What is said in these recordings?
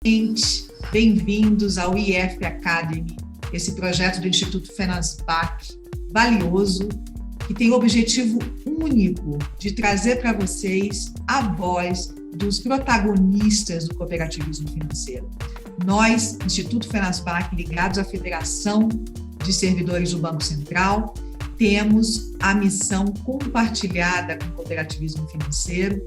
Gente, bem-vindos ao IF Academy, esse projeto do Instituto Fenasbac, valioso, que tem o objetivo único de trazer para vocês a voz dos protagonistas do cooperativismo financeiro. Nós, Instituto Fenasbac, ligados à Federação de Servidores do Banco Central, temos a missão compartilhada com o cooperativismo financeiro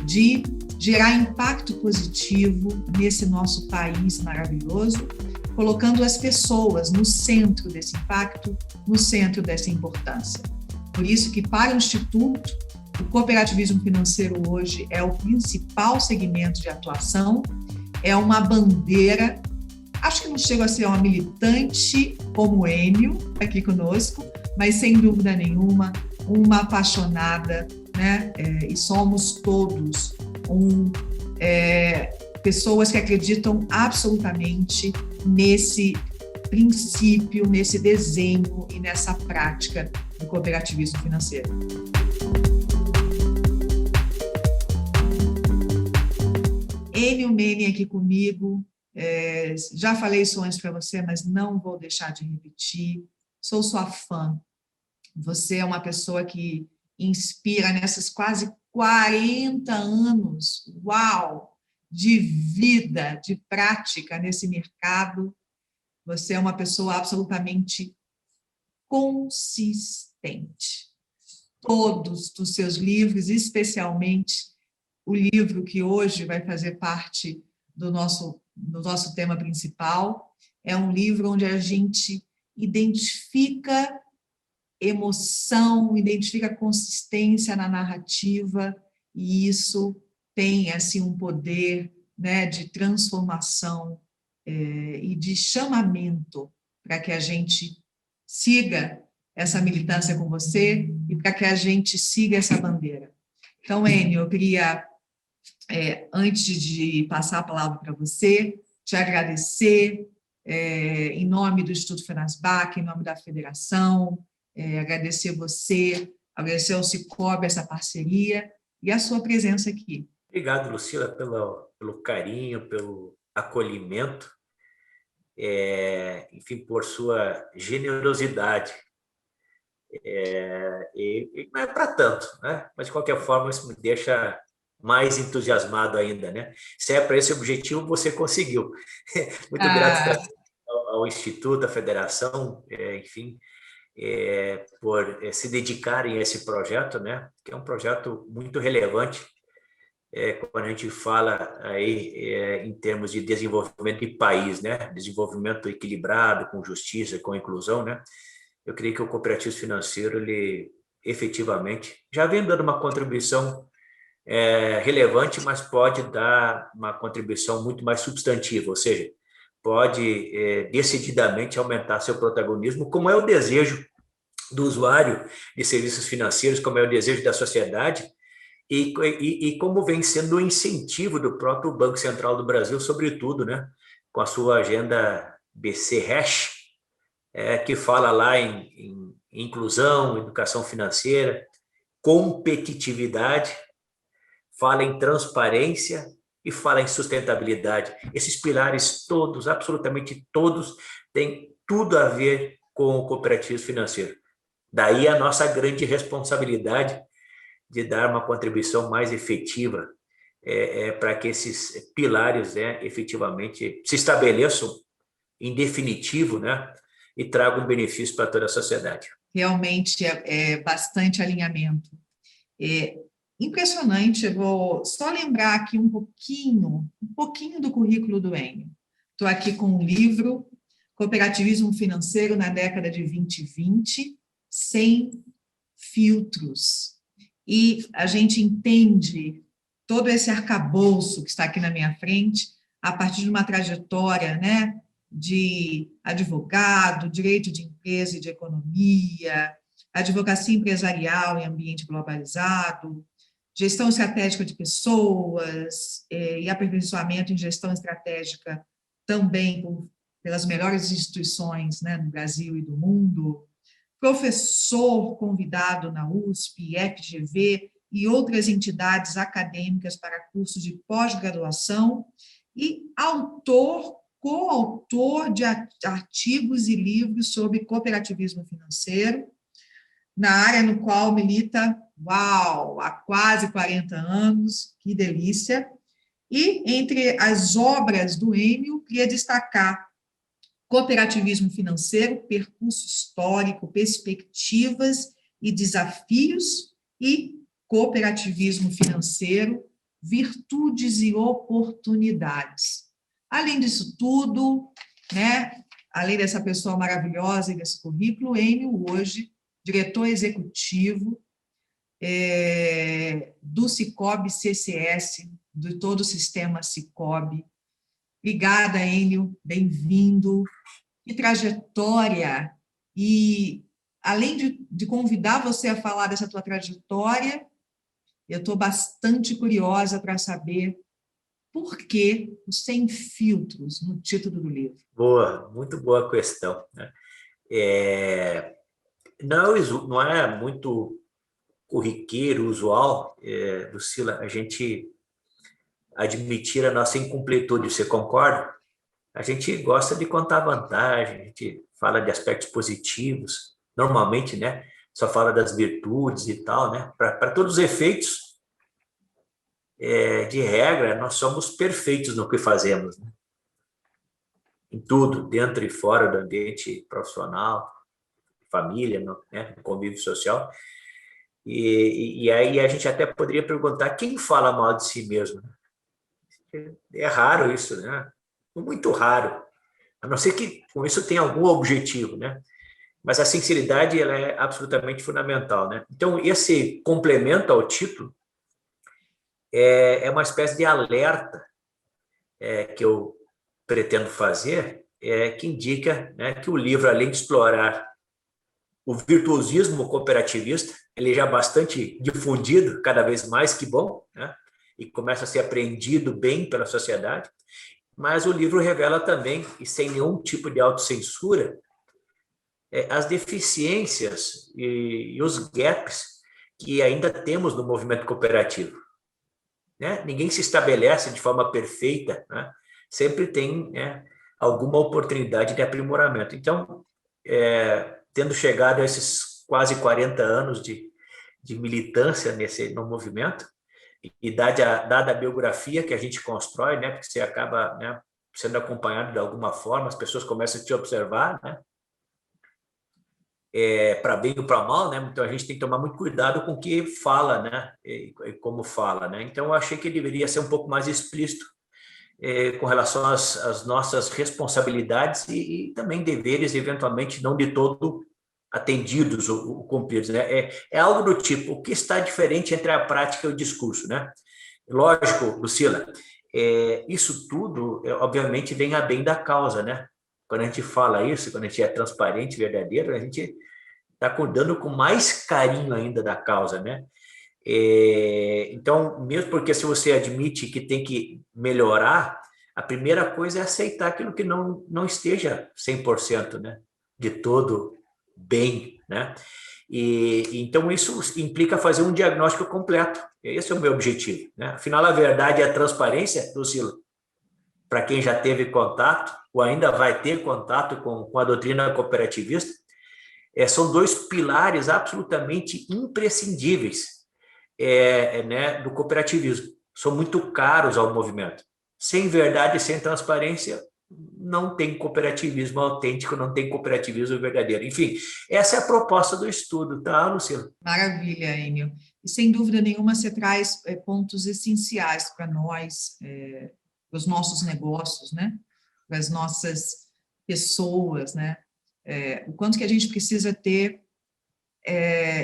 de gerar impacto positivo nesse nosso país maravilhoso, colocando as pessoas no centro desse impacto, no centro dessa importância. Por isso que, para o Instituto, o cooperativismo financeiro hoje é o principal segmento de atuação, é uma bandeira, acho que não chega a ser uma militante como o Enio aqui conosco, mas sem dúvida nenhuma, uma apaixonada, né? E somos todos pessoas que acreditam absolutamente nesse princípio, nesse desenho e nessa prática do cooperativismo financeiro. Enio Mene aqui comigo, já falei isso antes para você, mas não vou deixar de repetir, sou sua fã. Você é uma pessoa que inspira nessas quase 40 anos, uau, de vida, de prática nesse mercado. Você é uma pessoa absolutamente consistente. Todos os seus livros, especialmente o livro que hoje vai fazer parte do nosso tema principal, é um livro onde a gente identifica emoção, identifica consistência na narrativa, e isso tem assim um poder, né, de transformação e de chamamento para que a gente siga essa militância com você e para que a gente siga essa bandeira. Então, Enio, eu queria, antes de passar a palavra para você, te agradecer em nome do Instituto Fenasbac, em nome da Federação, agradecer você, agradecer ao Cicobi essa parceria e a sua presença aqui. Obrigado, Lucila, pelo carinho, pelo acolhimento, enfim, por sua generosidade. E não é para tanto, né? Mas, de qualquer forma, isso me deixa mais entusiasmado ainda, né? Se é para esse objetivo, você conseguiu. Muito grato ao Instituto, à Federação, enfim, por se dedicarem a esse projeto, né? Que é um projeto muito relevante quando a gente fala aí em termos de desenvolvimento de país, né? Desenvolvimento equilibrado, com justiça, com inclusão, né? Eu creio que o cooperativismo financeiro, ele efetivamente já vem dando uma contribuição relevante, mas pode dar uma contribuição muito mais substantiva, ou seja, pode decididamente aumentar seu protagonismo, como é o desejo do usuário de serviços financeiros, como é o desejo da sociedade, e como vem sendo o incentivo do próprio Banco Central do Brasil, sobretudo, né, com a sua agenda BC-Hash, que fala lá em inclusão, educação financeira, competitividade, fala em transparência e fala em sustentabilidade. Esses pilares todos, absolutamente todos, têm tudo a ver com o cooperativismo financeiro. Daí a nossa grande responsabilidade de dar uma contribuição mais efetiva para que esses pilares efetivamente se estabeleçam em definitivo, né, e tragam benefício para toda a sociedade. Realmente é bastante alinhamento. Impressionante, eu vou só lembrar aqui um pouquinho do currículo do Enio. Estou aqui com um livro, Cooperativismo Financeiro na década de 2020, sem filtros. E a gente entende todo esse arcabouço que está aqui na minha frente a partir de uma trajetória, né, de advogado, direito de empresa e de economia, advocacia empresarial em ambiente globalizado, gestão estratégica de pessoas e aperfeiçoamento em gestão estratégica também pelas melhores instituições, né, no Brasil e do mundo, professor convidado na USP, FGV e outras entidades acadêmicas para cursos de pós-graduação e coautor de artigos e livros sobre cooperativismo financeiro, na área no qual milita, há quase 40 anos, que delícia. E, entre as obras do Enio, queria destacar Cooperativismo Financeiro, Percurso Histórico, Perspectivas e Desafios, e Cooperativismo Financeiro, Virtudes e Oportunidades. Além disso tudo, né, além dessa pessoa maravilhosa e desse currículo, Enio, hoje, diretor executivo do Sicoob CCS, de todo o sistema Sicoob. Obrigada, Enio, bem-vindo. Que trajetória! E, além de convidar você a falar dessa tua trajetória, eu estou bastante curiosa para saber por que o Sem Filtros no título do livro. Boa, muito boa questão, né? Não é muito corriqueiro, usual, Lucila, a gente admitir a nossa incompletude, você concorda? A gente gosta de contar vantagem, a gente fala de aspectos positivos, normalmente, né? Só fala das virtudes e tal, né? Para todos os efeitos, de regra, nós somos perfeitos no que fazemos, né? Em tudo, dentro e fora do ambiente profissional, família, né? No convívio social. E aí a gente até poderia perguntar quem fala mal de si mesmo. É raro isso, né? Muito raro. A não ser que com isso tenha algum objetivo, né? Mas a sinceridade ela é absolutamente fundamental, né? Então, esse complemento ao título é uma espécie de alerta que eu pretendo fazer, que indica, né, que o livro, além de explorar o virtuosismo cooperativista, ele já é bastante difundido, cada vez mais, que bom, né? E começa a ser apreendido bem pela sociedade, mas o livro revela também, e sem nenhum tipo de autocensura, as deficiências e os gaps que ainda temos no movimento cooperativo, né? Ninguém se estabelece de forma perfeita, né? Sempre tem, né, alguma oportunidade de aprimoramento. Então, tendo chegado a esses quase 40 anos de militância no movimento, e dada a biografia que a gente constrói, né, porque você acaba, né, sendo acompanhado de alguma forma, as pessoas começam a te observar, né, para bem ou para mal, né? Então a gente tem que tomar muito cuidado com o que fala, né? E como fala, né? Então eu achei que deveria ser um pouco mais explícito com relação às nossas responsabilidades e também deveres, eventualmente não de todo atendidos ou cumpridos, né? É algo do tipo, o que está diferente entre a prática e o discurso, né? Lógico, Lucila, isso tudo, obviamente, vem a bem da causa, né? Quando a gente fala isso, quando a gente é transparente, verdadeiro, a gente está cuidando com mais carinho ainda da causa, né? Então, mesmo porque se você admite que tem que melhorar, a primeira coisa é aceitar aquilo que não esteja 100%, né? De todo bem, né? Então, isso implica fazer um diagnóstico completo. Esse é o meu objetivo, né? Afinal, a verdade é a transparência, Lucila, para quem já teve contato ou ainda vai ter contato com a doutrina cooperativista, são dois pilares absolutamente imprescindíveis né, do cooperativismo. São muito caros ao movimento. Sem verdade e sem transparência, não tem cooperativismo autêntico, não tem cooperativismo verdadeiro. Enfim, essa é a proposta do estudo, tá, Luciano? Maravilha, Enio. E, sem dúvida nenhuma, você traz pontos essenciais para nós, para os nossos negócios, né? Para as nossas pessoas, né? O quanto que a gente precisa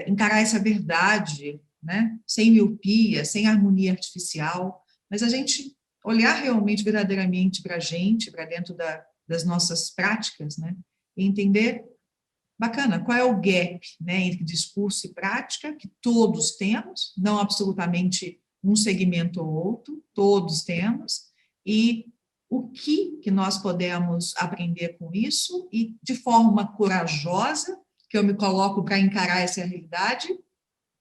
encarar essa verdade, né? Sem miopia, sem harmonia artificial, mas a gente olhar realmente, verdadeiramente para a gente, para dentro das nossas práticas, né? E entender, bacana, qual é o gap, né, entre discurso e prática, que todos temos, não absolutamente um segmento ou outro, todos temos, e o que nós podemos aprender com isso e, de forma corajosa, que eu me coloco para encarar essa realidade,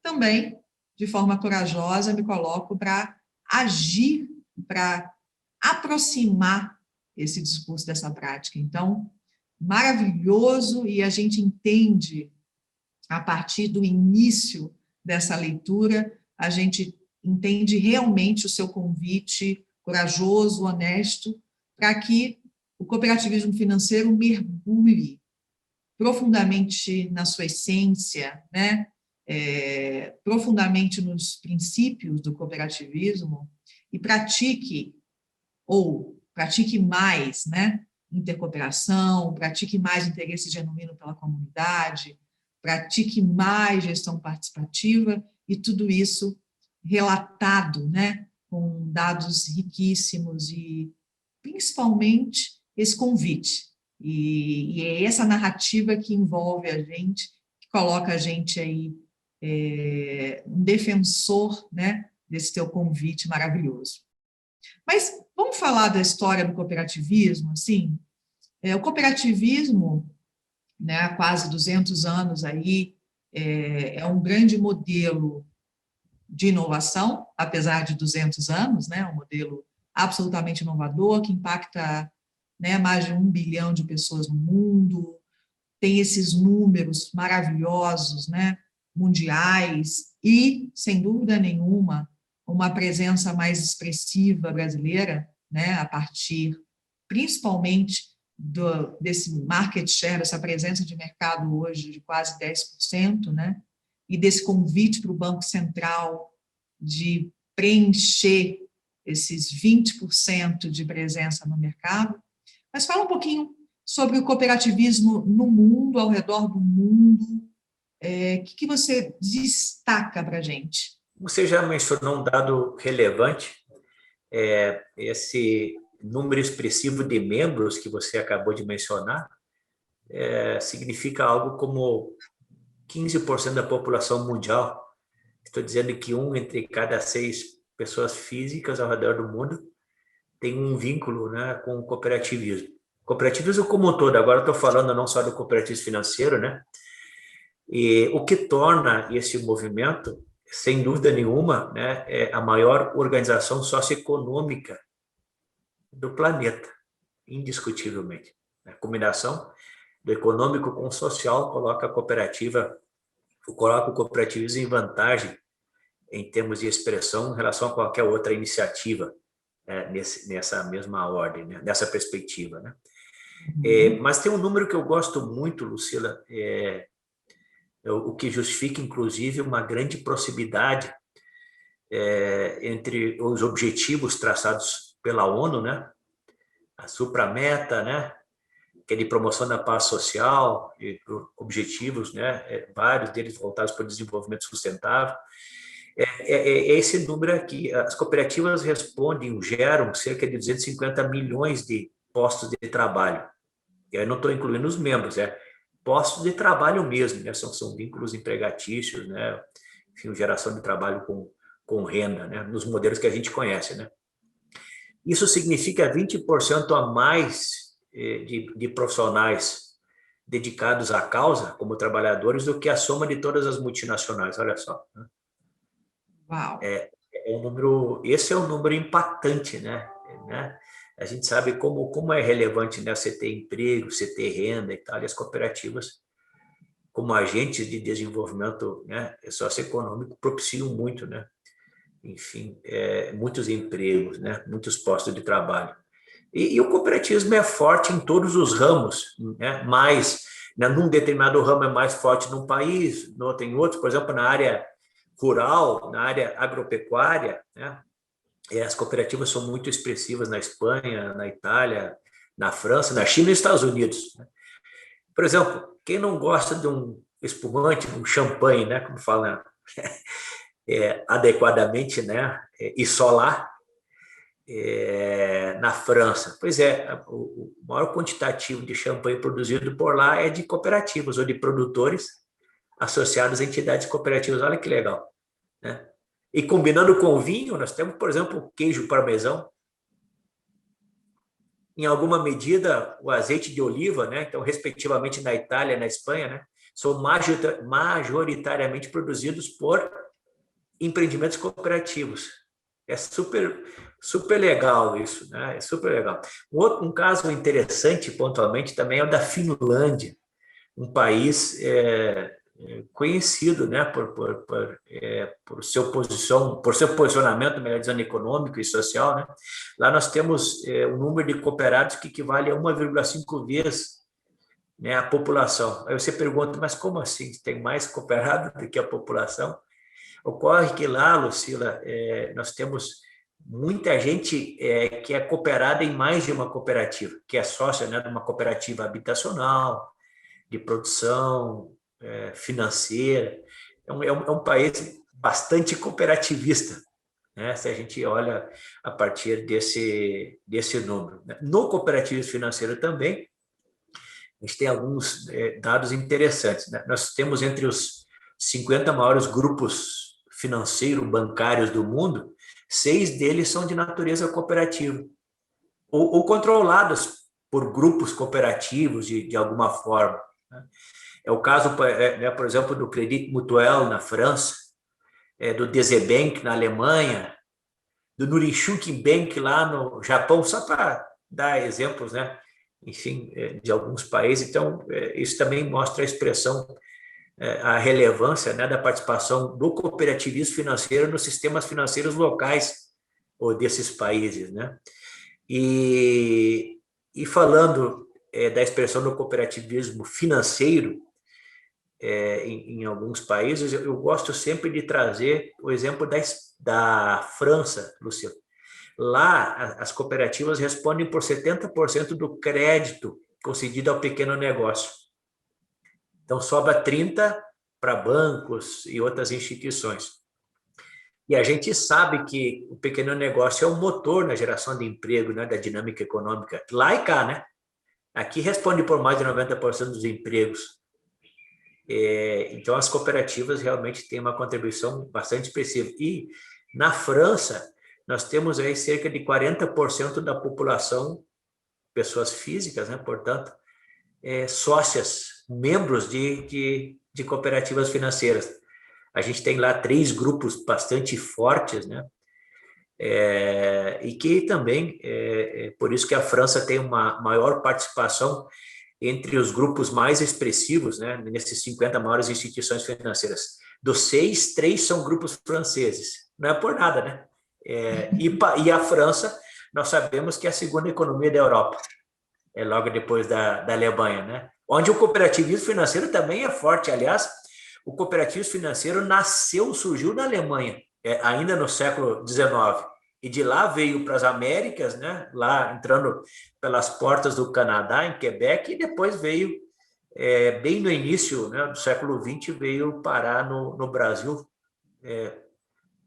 também, de forma corajosa, me coloco para agir, para aproximar esse discurso dessa prática. Então, maravilhoso, e a gente entende, a partir do início dessa leitura, a gente entende realmente o seu convite corajoso, honesto, para que o cooperativismo financeiro mergulhe profundamente na sua essência, né? Profundamente nos princípios do cooperativismo e pratique mais, né? Intercooperação, pratique mais interesse genuíno pela comunidade, pratique mais gestão participativa, e tudo isso relatado, né? Com dados riquíssimos e, principalmente, esse convite. E é essa narrativa que envolve a gente, que coloca a gente aí um defensor, né, desse teu convite maravilhoso. Mas vamos falar da história do cooperativismo, assim? O cooperativismo, né, há quase 200 anos aí, é um grande modelo de inovação, apesar de 200 anos, né, um modelo absolutamente inovador, que impacta, né, mais de 1 bilhão de pessoas no mundo, tem esses números maravilhosos, né, mundiais, e, sem dúvida nenhuma, uma presença mais expressiva brasileira, né, a partir, principalmente, desse market share, essa presença de mercado hoje de quase 10%, né, e desse convite para o Banco Central de preencher esses 20% de presença no mercado. Mas fala um pouquinho sobre o cooperativismo no mundo, ao redor do mundo. O que você destaca para a gente? Você já mencionou um dado relevante, esse número expressivo de membros que você acabou de mencionar, significa algo como 15% da população mundial. Estou dizendo que 1 entre cada 6 pessoas físicas ao redor do mundo tem um vínculo, né, com o cooperativismo. Cooperativismo como um todo, agora estou falando não só do cooperativismo financeiro, né? E o que torna esse movimento, sem dúvida nenhuma, né, a maior organização socioeconômica do planeta, indiscutivelmente. A combinação do econômico com o social coloca o cooperativismo em vantagem em termos de expressão em relação a qualquer outra iniciativa, nessa mesma ordem, né, nessa perspectiva, né? Mas tem um número que eu gosto muito, Lucila, o que justifica, inclusive, uma grande proximidade entre os objetivos traçados pela ONU, né? A suprameta, né? Que é de promoção da paz social, objetivos, né? Vários deles voltados para o desenvolvimento sustentável. Esse número aqui. As cooperativas geram cerca de 250 milhões de postos de trabalho. E aí não estou incluindo os membros, postos de trabalho mesmo, né? São vínculos empregatícios, né? Enfim, geração de trabalho com renda, né? Nos modelos que a gente conhece, né? Isso significa 20% a mais de profissionais dedicados à causa, como trabalhadores, do que a soma de todas as multinacionais, olha só. Né? Uau! Esse é um número impactante, né? A gente sabe como é relevante, né, você ter emprego, você ter renda e tal, e as cooperativas, como agentes de desenvolvimento, né, socioeconômico, propiciam muito, né? Enfim, muitos empregos, né, muitos postos de trabalho. E o cooperativismo é forte em todos os ramos, né? Mas, né, num determinado ramo é mais forte num país, no outro em outros, por exemplo, na área rural, na área agropecuária, né? As cooperativas são muito expressivas na Espanha, na Itália, na França, na China e nos Estados Unidos. Né? Por exemplo, quem não gosta de um espumante, de um champanhe, né, como fala adequadamente, né, e só lá, na França? Pois o maior quantitativo de champanhe produzido por lá é de cooperativas ou de produtores associados a entidades cooperativas. Olha que legal, né? E combinando com o vinho, nós temos, por exemplo, o queijo parmesão. Em alguma medida, o azeite de oliva, né? Então, respectivamente, na Itália e na Espanha, né? São majoritariamente produzidos por empreendimentos cooperativos. É super legal isso, né? É super legal. Um caso interessante, pontualmente, também é o da Finlândia, um país conhecido, né, por seu posicionamento, melhor dizendo, econômico e social, né? Lá nós temos um número de cooperados que equivale a 1,5 vezes, né, a população. Aí você pergunta, mas como assim? Tem mais cooperado do que a população? Ocorre que lá, Lucila, nós temos muita gente que é cooperada em mais de uma cooperativa, que é sócia, né, de uma cooperativa habitacional, de produção financeira. É um país bastante cooperativista, né, se a gente olha a partir desse número. No cooperativismo financeiro também, a gente tem alguns dados interessantes, né? Nós temos entre os 50 maiores grupos financeiro-bancários do mundo, 6 deles são de natureza cooperativa, ou controlados por grupos cooperativos de alguma forma, né? É o caso, né, por exemplo, do Crédit Mutuel na França, do DZ Bank na Alemanha, do Norinchukin Bank lá no Japão, só para dar exemplos, né? Enfim, de alguns países. Então, isso também mostra a expressão, a relevância, né, da participação do cooperativismo financeiro nos sistemas financeiros locais ou desses países, né? E falando da expressão do cooperativismo financeiro em alguns países, eu gosto sempre de trazer o exemplo da França, Luciano. Lá, as cooperativas respondem por 70% do crédito concedido ao pequeno negócio. Então, sobra 30% para bancos e outras instituições. E a gente sabe que o pequeno negócio é o motor na geração de emprego, né, da dinâmica econômica. Lá e cá, né? Aqui responde por mais de 90% dos empregos. Então, as cooperativas realmente têm uma contribuição bastante expressiva. E, na França, nós temos aí cerca de 40% da população, pessoas físicas, né, portanto, sócias, membros de cooperativas financeiras. A gente tem lá 3 grupos bastante fortes, né, e que também, por isso que a França tem uma maior participação entre os grupos mais expressivos, né, nesses 50 maiores instituições financeiras. Dos 6, 3 são grupos franceses. Não é por nada, né? E a França, nós sabemos que é a segunda economia da Europa, logo depois da Alemanha, né? Onde o cooperativismo financeiro também é forte. Aliás, o cooperativismo financeiro surgiu na Alemanha, ainda no século XIX. E de lá veio para as Américas, né? Lá entrando pelas portas do Canadá, em Quebec, e depois veio, bem no início, né, do século XX, veio parar no Brasil,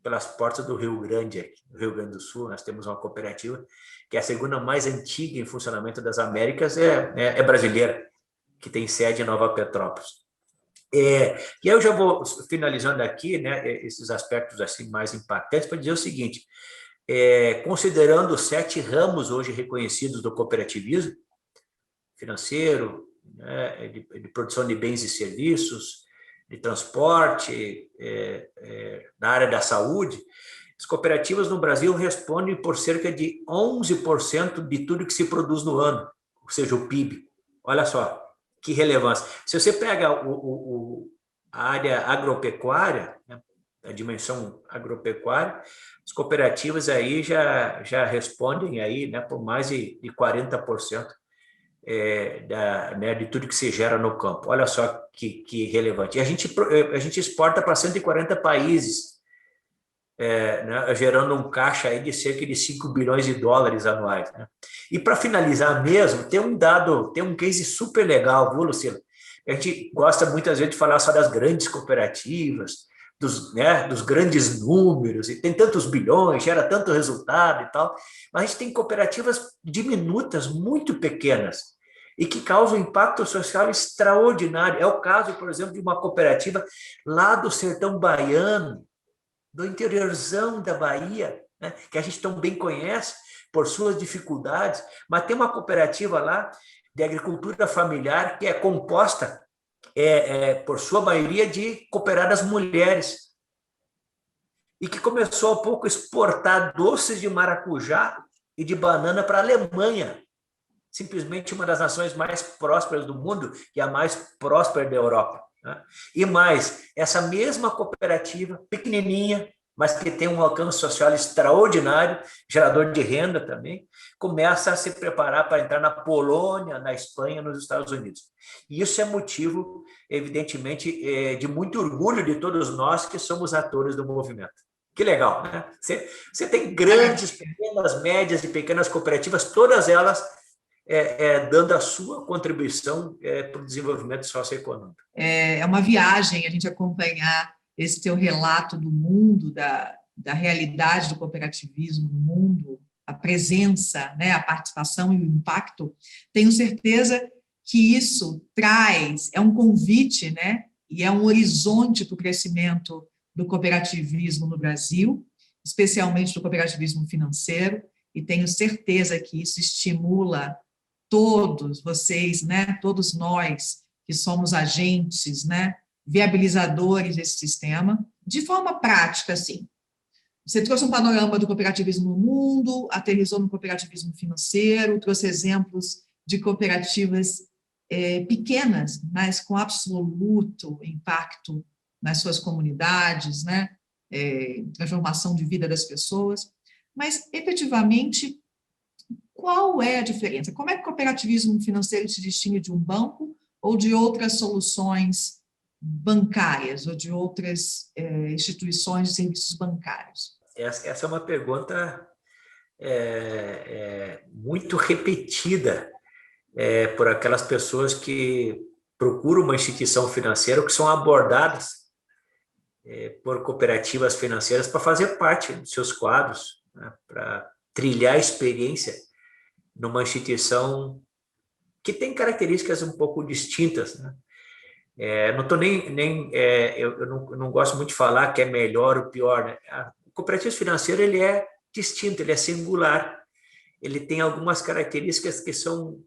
pelas portas do Rio Grande, no Rio Grande do Sul. Nós temos uma cooperativa que é a segunda mais antiga em funcionamento das Américas, é brasileira, que tem sede em Nova Petrópolis. E aí eu já vou finalizando aqui, né, esses aspectos assim mais impactantes, para dizer o seguinte: considerando os 7 ramos hoje reconhecidos do cooperativismo financeiro, né, de produção de bens e serviços, de transporte, na área da saúde, as cooperativas no Brasil respondem por cerca de 11% de tudo que se produz no ano, ou seja, o PIB. Olha só, que relevância. Se você pega a área agropecuária, né, a dimensão agropecuária, as cooperativas aí já respondem aí, né, por mais de 40% de tudo que se gera no campo. Olha só que relevante. E a gente exporta para 140 países, né, gerando um caixa aí de cerca de 5 bilhões de dólares anuais, né? E para finalizar mesmo, tem um case super legal, viu, Luciano? A gente gosta muitas vezes de falar só das grandes cooperativas, dos grandes números, e tem tantos bilhões, gera tanto resultado e tal, mas a gente tem cooperativas diminutas, muito pequenas, e que causam um impacto social extraordinário. É o caso, por exemplo, de uma cooperativa lá do sertão baiano, do interiorzão da Bahia, né, que a gente tão bem conhece por suas dificuldades, mas tem uma cooperativa lá de agricultura familiar que é composta, por sua maioria, de cooperadas mulheres. e que começou a pouco a exportar doces de maracujá e de banana para a Alemanha, simplesmente uma das nações mais prósperas do mundo e a mais próspera da Europa, né? E mais, essa mesma cooperativa, pequenininha, mas que tem um alcance social extraordinário, gerador de renda também, começa a se preparar para entrar na Polônia, na Espanha, nos Estados Unidos. E isso é motivo, evidentemente, de muito orgulho de todos nós que somos atores do movimento. Que legal, né? Você tem grandes, pequenas, médias e pequenas cooperativas, todas elas dando a sua contribuição para o desenvolvimento socioeconômico. É uma viagem a gente acompanhar esse teu relato do mundo, da realidade do cooperativismo no mundo, a presença, né, a participação e o impacto. Tenho certeza que isso é um convite, né, e é um horizonte para o crescimento do cooperativismo no Brasil, especialmente do cooperativismo financeiro, e tenho certeza que isso estimula todos vocês, né, todos nós que somos agentes, né, viabilizadores desse sistema, de forma prática, assim. Você trouxe um panorama do cooperativismo no mundo, aterrissou no cooperativismo financeiro, trouxe exemplos de cooperativas pequenas, mas com absoluto impacto nas suas comunidades, né, transformação de vida das pessoas, mas, efetivamente, qual é a diferença? Como é que o cooperativismo financeiro se distingue de um banco ou de outras soluções bancárias ou de outras instituições de serviços bancários? Essa é uma pergunta muito repetida por aquelas pessoas que procuram uma instituição financeira ou que são abordadas por cooperativas financeiras para fazer parte dos seus quadros, né, para trilhar a experiência numa instituição que tem características um pouco distintas, né? Não tô eu não gosto muito de falar que é melhor ou pior, né? O cooperativismo financeiro ele é distinto, ele é singular, ele tem algumas características que são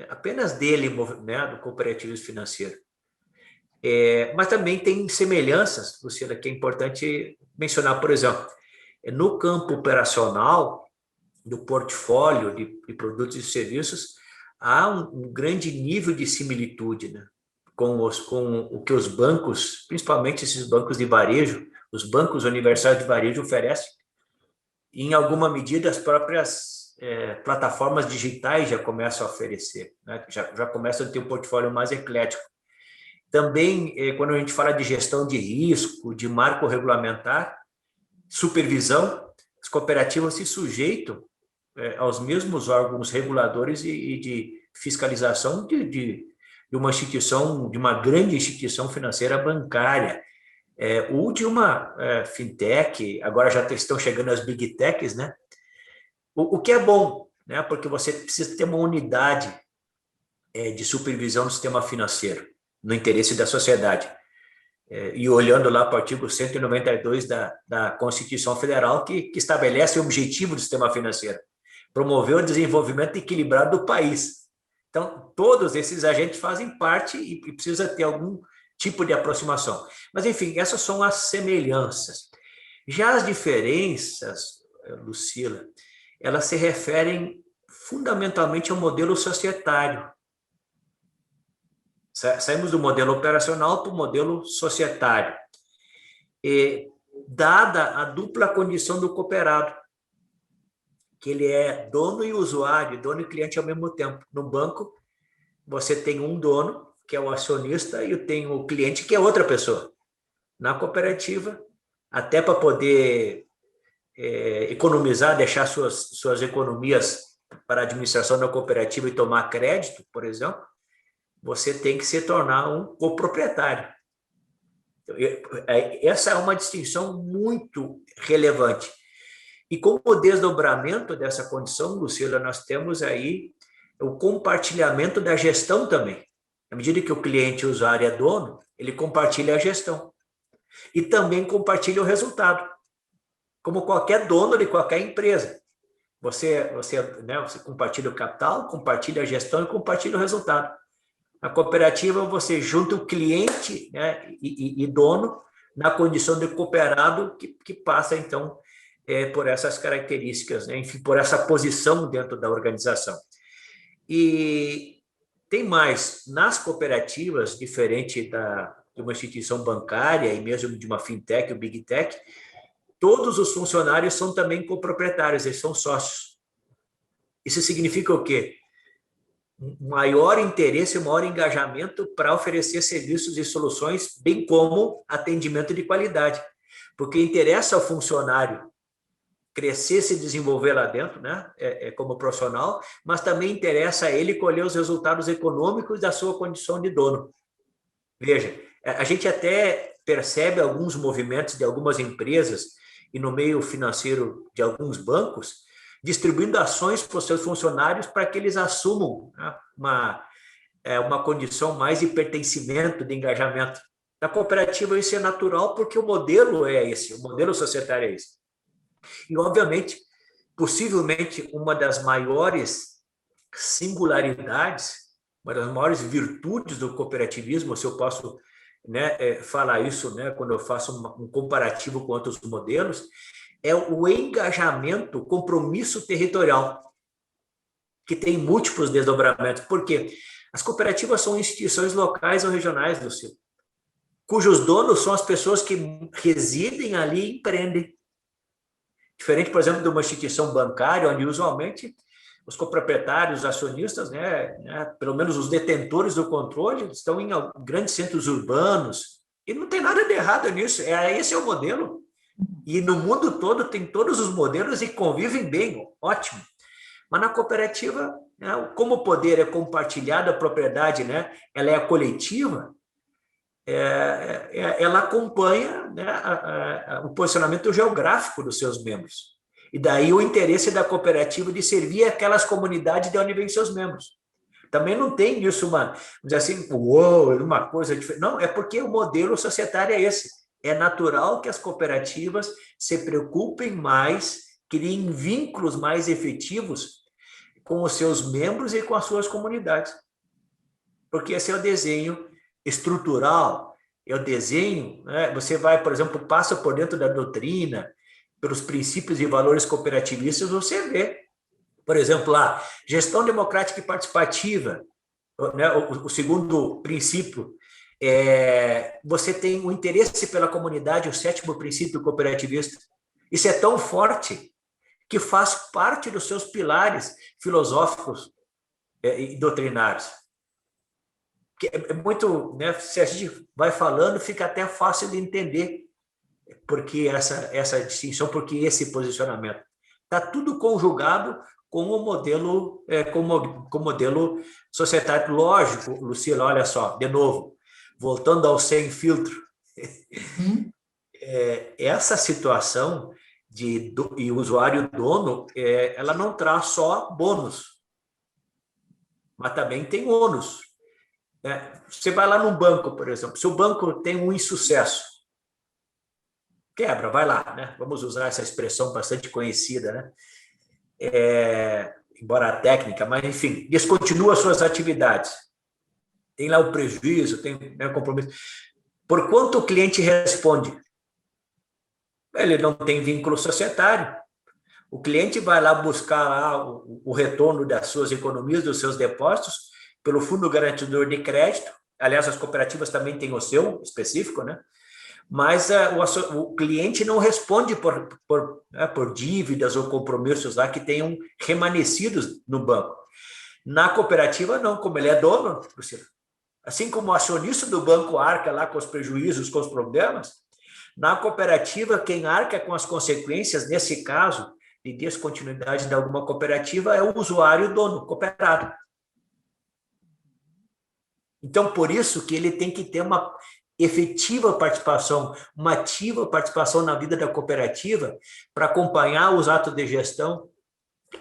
apenas dele, né, do cooperativismo financeiro. Mas também tem semelhanças, Lucila, que é importante mencionar, por exemplo, no campo operacional do portfólio de produtos e serviços, há um grande nível de similitude, né, com o que os bancos, principalmente esses bancos de varejo, os bancos universais de varejo oferecem. E, em alguma medida, as próprias plataformas digitais já começam a oferecer, né, já começam a ter um portfólio mais eclético. Também, quando a gente fala de gestão de risco, de marco regulamentar, supervisão, as cooperativas se sujeitam aos mesmos órgãos reguladores e de fiscalização de uma instituição, de uma grande instituição financeira bancária, ou de uma fintech, agora já estão chegando as big techs, né? O que é bom, né? Porque você precisa ter uma unidade de supervisão do sistema financeiro, no interesse da sociedade. E olhando lá para o artigo 192 da Constituição Federal, que estabelece o objetivo do sistema financeiro: promover o desenvolvimento equilibrado do país. Então, todos esses agentes fazem parte e precisa ter algum tipo de aproximação. Mas, enfim, essas são as semelhanças. Já as diferenças, Lucila, elas se referem fundamentalmente ao modelo societário. Saímos do modelo operacional para o modelo societário. Dada a dupla condição do cooperado, que ele é dono e usuário, dono e cliente ao mesmo tempo. No banco, você tem um dono, que é o acionista, e tem o cliente, que é outra pessoa. Na cooperativa, até para poder economizar, deixar suas economias para a administração da cooperativa e tomar crédito, por exemplo, você tem que se tornar um coproprietário. Essa é uma distinção muito relevante. E com o desdobramento dessa condição, Lucila, nós temos aí o compartilhamento da gestão também. À medida que o cliente, o usuário é dono, ele compartilha a gestão. E também compartilha o resultado, como qualquer dono de qualquer empresa. Você compartilha o capital, compartilha a gestão e compartilha o resultado. Na cooperativa, você junta o cliente, né, e dono na condição de cooperado que passa, então, por essas características, né? Enfim, por essa posição dentro da organização. E tem mais, nas cooperativas, diferente de uma instituição bancária e mesmo de uma fintech, ou big tech, todos os funcionários são também coproprietários, eles são sócios. Isso significa o quê? Um maior interesse, um maior engajamento para oferecer serviços e soluções, bem como atendimento de qualidade. Porque interessa ao funcionário crescer, se desenvolver lá dentro, né, como profissional, mas também interessa a ele colher os resultados econômicos da sua condição de dono. Veja, a gente até percebe alguns movimentos de algumas empresas e no meio financeiro de alguns bancos, distribuindo ações para os seus funcionários para que eles assumam, né, uma condição mais de pertencimento, de engajamento. Na cooperativa isso é natural porque o modelo é esse, o modelo societário é esse. E, obviamente, possivelmente uma das maiores singularidades, uma das maiores virtudes do cooperativismo, se eu posso, né, falar isso, né, quando eu faço um comparativo com outros modelos, é o engajamento, compromisso territorial, que tem múltiplos desdobramentos. Por quê? As cooperativas são instituições locais ou regionais, Luciano, cujos donos são as pessoas que residem ali e empreendem. Diferente, por exemplo, de uma instituição bancária, onde usualmente os coproprietários, os acionistas, né, pelo menos os detentores do controle, estão em grandes centros urbanos, e não tem nada de errado nisso, esse é o modelo. E no mundo todo tem todos os modelos e convivem bem, ótimo. Mas na cooperativa, né, como o poder é compartilhado, a propriedade, né, ela é coletiva, ela acompanha, né, o posicionamento geográfico dos seus membros. E daí o interesse da cooperativa de servir aquelas comunidades de onde vêm seus membros. Também não tem isso vamos dizer assim, uma coisa diferente. Não, é porque o modelo societário é esse. É natural que as cooperativas se preocupem mais, criem vínculos mais efetivos com os seus membros e com as suas comunidades. Porque esse é o desenho estrutural, é o desenho, né? Você vai, por exemplo, passa por dentro da doutrina, pelos princípios e valores cooperativistas, você vê, por exemplo, lá, gestão democrática e participativa, né? O segundo princípio, você tem o interesse pela comunidade, o sétimo princípio cooperativista. Isso é tão forte que faz parte dos seus pilares filosóficos e doutrinários. É muito, né, se a gente vai falando, fica até fácil de entender porque essa distinção, porque esse posicionamento. Está tudo conjugado com o modelo, com o modelo societário. Lógico, Lucila, olha só, de novo, voltando ao sem filtro, essa situação de usuário dono, ela não traz só bônus, mas também tem ônus. Você vai lá no banco, por exemplo, se o banco tem um insucesso, quebra, vai lá, né? Vamos usar essa expressão bastante conhecida, né? Embora técnica, mas enfim, descontinua suas atividades. Tem lá o prejuízo, tem, né, o compromisso. Por quanto o cliente responde? Ele não tem vínculo societário. O cliente vai lá buscar lá o retorno das suas economias, dos seus depósitos, pelo Fundo Garantidor de Crédito. Aliás, as cooperativas também têm o seu específico, né? Mas o cliente não responde por dívidas ou compromissos lá que tenham remanescidos no banco. Na cooperativa, não, como ele é dono, assim como o acionista do banco arca lá com os prejuízos, com os problemas, na cooperativa, quem arca com as consequências, nesse caso, de descontinuidade de alguma cooperativa, é o usuário dono, cooperado. Então, por isso que ele tem que ter uma efetiva participação, uma ativa participação na vida da cooperativa para acompanhar os atos de gestão,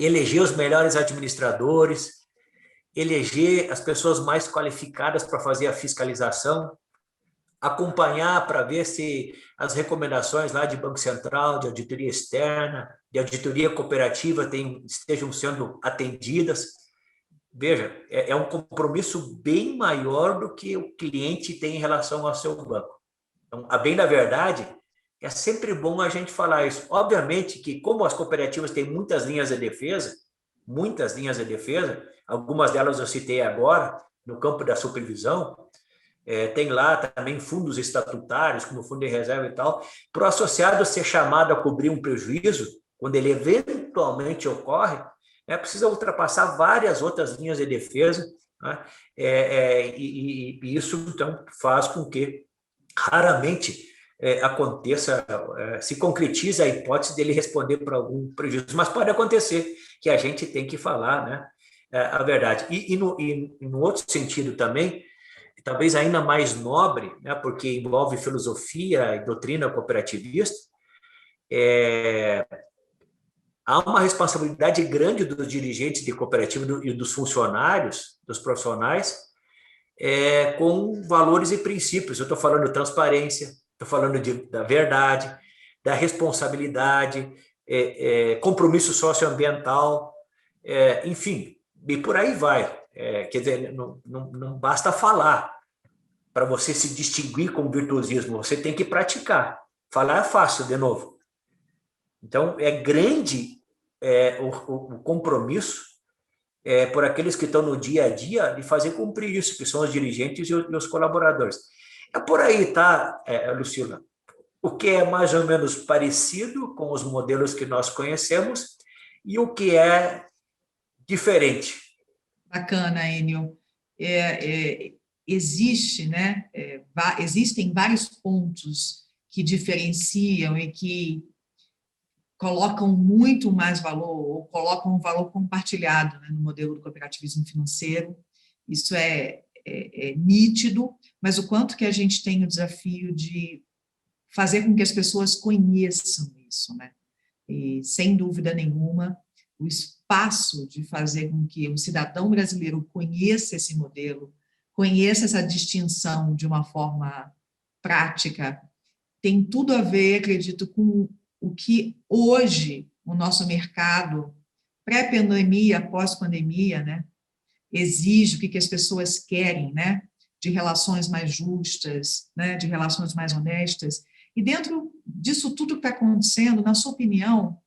eleger os melhores administradores, eleger as pessoas mais qualificadas para fazer a fiscalização, acompanhar para ver se as recomendações lá de Banco Central, de auditoria externa, de auditoria cooperativa estejam sendo atendidas. Veja, um compromisso bem maior do que o cliente tem em relação ao seu banco. Então, a bem da verdade, é sempre bom a gente falar isso. Obviamente que, como as cooperativas têm muitas linhas de defesa, algumas delas eu citei agora, no campo da supervisão, tem lá também fundos estatutários, como fundo de reserva e tal, para o associado ser chamado a cobrir um prejuízo, quando ele eventualmente ocorre, precisa ultrapassar várias outras linhas de defesa, né? E isso, então, faz com que raramente aconteça, se concretiza a hipótese dele responder por algum prejuízo, mas pode acontecer, que a gente tem que falar, né, a verdade. E no outro sentido também, talvez ainda mais nobre, né, porque envolve filosofia e doutrina cooperativista, há uma responsabilidade grande dos dirigentes de cooperativa e dos funcionários, dos profissionais, com valores e princípios. Eu estou falando de transparência, estou falando da verdade, da responsabilidade, compromisso socioambiental, enfim, e por aí vai. Quer dizer, não basta falar para você se distinguir com virtuosismo, você tem que praticar. Falar é fácil, de novo. Então, é grande o compromisso por aqueles que estão no dia a dia de fazer cumprir isso, que são os dirigentes e os colaboradores. É por aí, tá, Lucila? O que é mais ou menos parecido com os modelos que nós conhecemos e o que é diferente. Bacana, Enio. Existem vários pontos que diferenciam e que colocam muito mais valor, ou colocam um valor compartilhado, né, no modelo do cooperativismo financeiro. Isso é nítido, mas o quanto que a gente tem o desafio de fazer com que as pessoas conheçam isso, né? E, sem dúvida nenhuma, o espaço de fazer com que o cidadão brasileiro conheça esse modelo, conheça essa distinção de uma forma prática, tem tudo a ver, acredito, com o que hoje o nosso mercado, pré-pandemia, pós-pandemia, né, exige, o que as pessoas querem, né, de relações mais justas, né, de relações mais honestas. E dentro disso tudo que está acontecendo, na sua opinião,